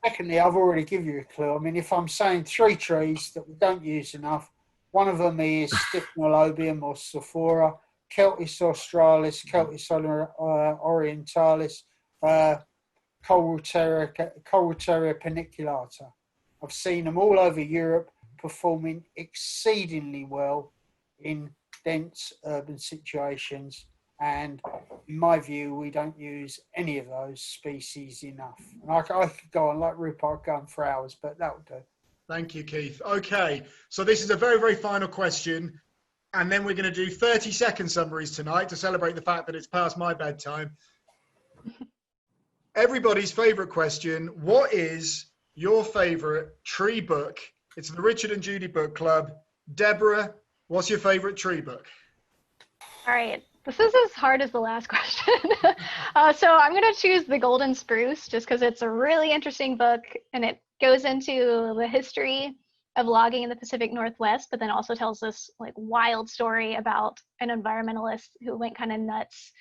Secondly, I've already given you a clue. I mean, if I'm saying 3 trees that we don't use enough, one of them is Stipnolobium or Sophora, Celtis australis, Celtis orientalis, Coleruteria paniculata. I've seen them all over Europe performing exceedingly well in dense urban situations, and in my view we don't use any of those species enough. And I could go on like Rupert, go on for hours, but that would do. Thank you, Keith. Okay, so this is a very, very final question, and then we're going to do 30-second summaries tonight to celebrate the fact that it's past my bedtime. Everybody's favorite question: what is your favorite tree book? It's the Richard and Judy Book Club. Deborah, what's your favorite tree book? All right, this is as hard as the last question. So I'm going to choose The Golden Spruce just because it's a really interesting book, and it goes into the history of logging in the Pacific Northwest, but then also tells this like wild story about an environmentalist who went kind of nuts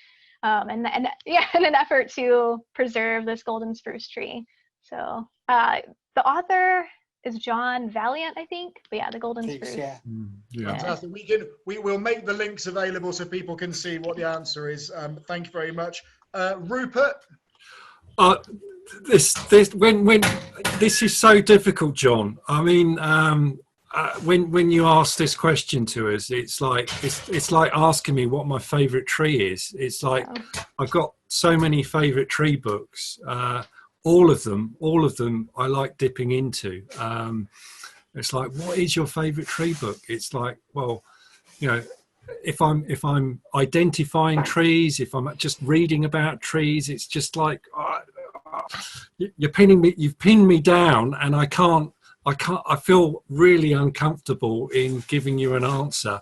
in an effort to preserve this golden spruce tree. So the author is John Valiant, I think. But yeah, The Golden Spruce. Yeah. Fantastic. We will make the links available so people can see what the answer is. Thank you very much, Rupert. This is so difficult, John. I mean, when you ask this question to us, it's like asking me what my favourite tree is. It's like I've got so many favourite tree books. All of them I like dipping into. It's like, what is your favourite tree book? It's like, well, you know, if I'm identifying trees, if I'm just reading about trees, it's just like you've pinned me down, and I feel really uncomfortable in giving you an answer.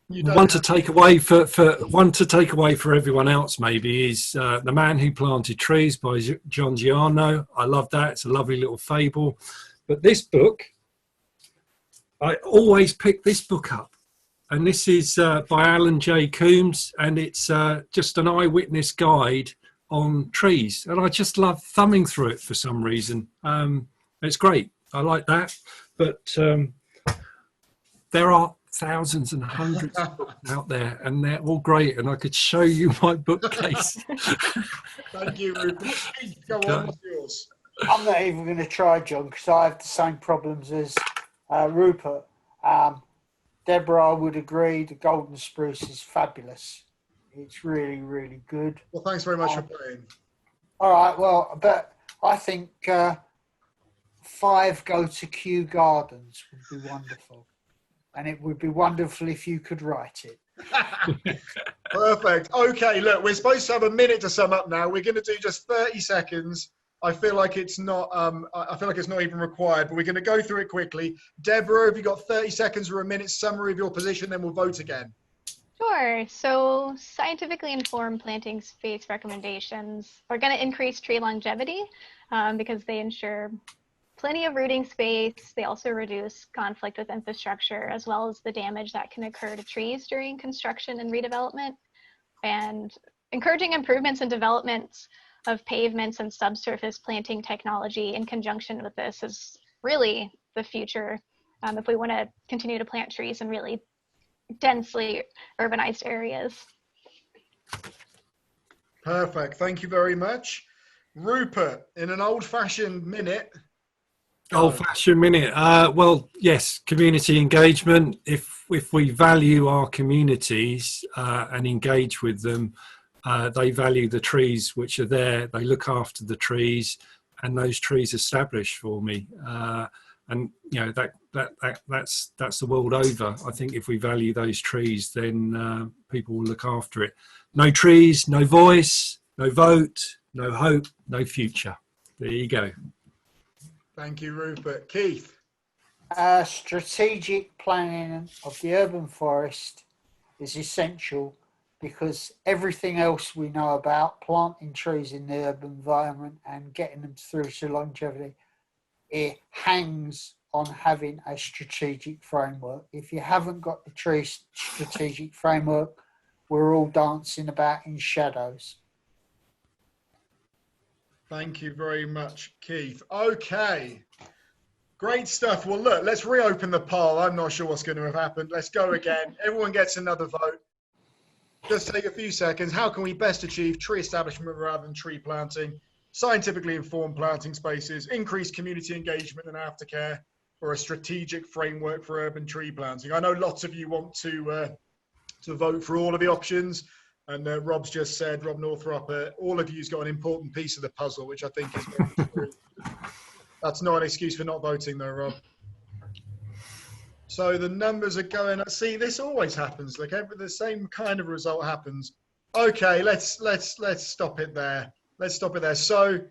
One to take away for everyone else maybe is The Man Who Planted Trees by John Giano. I love that. It's a lovely little fable. But this book, I always pick this book up, and this is by Alan J. Coombs, and it's just an eyewitness guide on trees, and I just love thumbing through it for some reason. It's great. I like that, but there are thousands and hundreds of books out there, and they're all great, and I could show you my bookcase. Thank you, Rupert. Go on, what's yours? I'm not even going to try, John, because I have the same problems as Rupert. Deborah, I would agree, The Golden Spruce is fabulous. It's really, really good. Well, thanks very much for playing. All right, well, but I think 5 Go to Kew Gardens would be wonderful. And it would be wonderful if you could write it. Perfect. Okay, look, we're supposed to have a minute to sum up now. We're going to do just 30 seconds. I feel like it's not. I feel like it's not even required, but we're going to go through it quickly. Deborah, have you got 30 seconds or a minute summary of your position? Then we'll vote again. Sure. So scientifically informed planting space recommendations are going to increase tree longevity because they ensure plenty of rooting space. They also reduce conflict with infrastructure, as well as the damage that can occur to trees during construction and redevelopment. And encouraging improvements and developments of pavements and subsurface planting technology in conjunction with this is really the future if we want to continue to plant trees in really densely urbanized areas. Perfect. Thank you very much. Rupert, in an old-fashioned minute. Old-fashioned minute. Well, yes, community engagement. If we value our communities and engage with them, they value the trees which are there. They look after the trees, and those trees establish for me. And you know that's the world over. I think if we value those trees, then people will look after it. No trees, no voice, no vote, no hope, no future. There you go. Thank you, Rupert. Keith. Strategic planning of the urban forest is essential because everything else we know about planting trees in the urban environment and getting them through to longevity, it hangs on having a strategic framework. If you haven't got the tree strategic framework, we're all dancing about in shadows. Thank you very much, Keith. Okay, great stuff. Well, look, let's reopen the poll. I'm not sure what's going to have happened. Let's go again. Everyone gets another vote. Just take a few seconds. How can we best achieve tree establishment rather than tree planting? Scientifically informed planting spaces, increased community engagement and aftercare, or a strategic framework for urban tree planting? I know lots of you want to vote for all of the options. And Rob's just said, Rob Northrop, all of you's got an important piece of the puzzle, which I think is very true. That's not an excuse for not voting though, Rob. So the numbers are going up. See, this always happens. Like the same kind of result happens. Okay, let's stop it there. Let's stop it there. So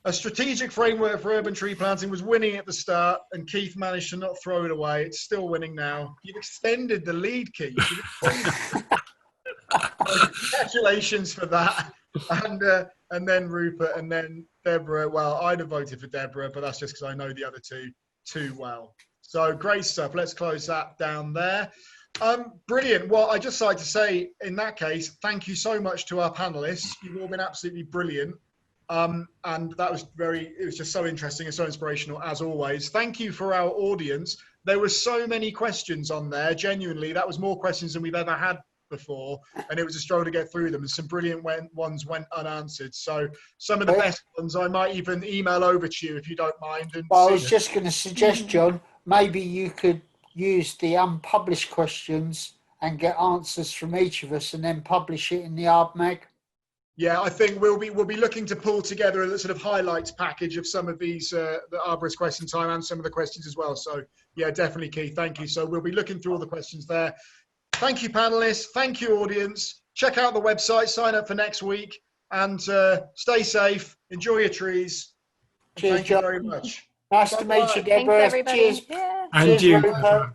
a strategic framework for urban tree planting was winning at the start, and Keith managed to not throw it away. It's still winning now. You've extended the lead, Keith. Congratulations for that. And then Rupert, and then Deborah. Well, I'd have voted for Deborah, but that's just because I know the other two too well. So great stuff. Let's close that down there. Brilliant. Well, I'd just like to say, in that case, thank you so much to our panelists. You've all been absolutely brilliant. And that was it was just so interesting and so inspirational, as always. Thank you for our audience. There were so many questions on there. Genuinely, that was more questions than we've ever had before, and it was a struggle to get through them, and some brilliant ones went unanswered. So some of the best ones I might even email over to you if you don't mind. And well, I was just going to suggest, John, maybe you could use the unpublished questions and get answers from each of us and then publish it in the Arb Mag. Yeah, I think we'll be looking to pull together a sort of highlights package of some of these, the Arborist Question Time, and some of the questions as well. So yeah, definitely, Keith. Thank you. So we'll be looking through all the questions there. Thank you, panelists. Thank you, audience. Check out the website, sign up for next week, and stay safe. Enjoy your trees. Cheers, thank you very much. Nice to meet you, Deborah. Thanks, everybody. Cheers. Yeah. And Cheers, you. Rupert.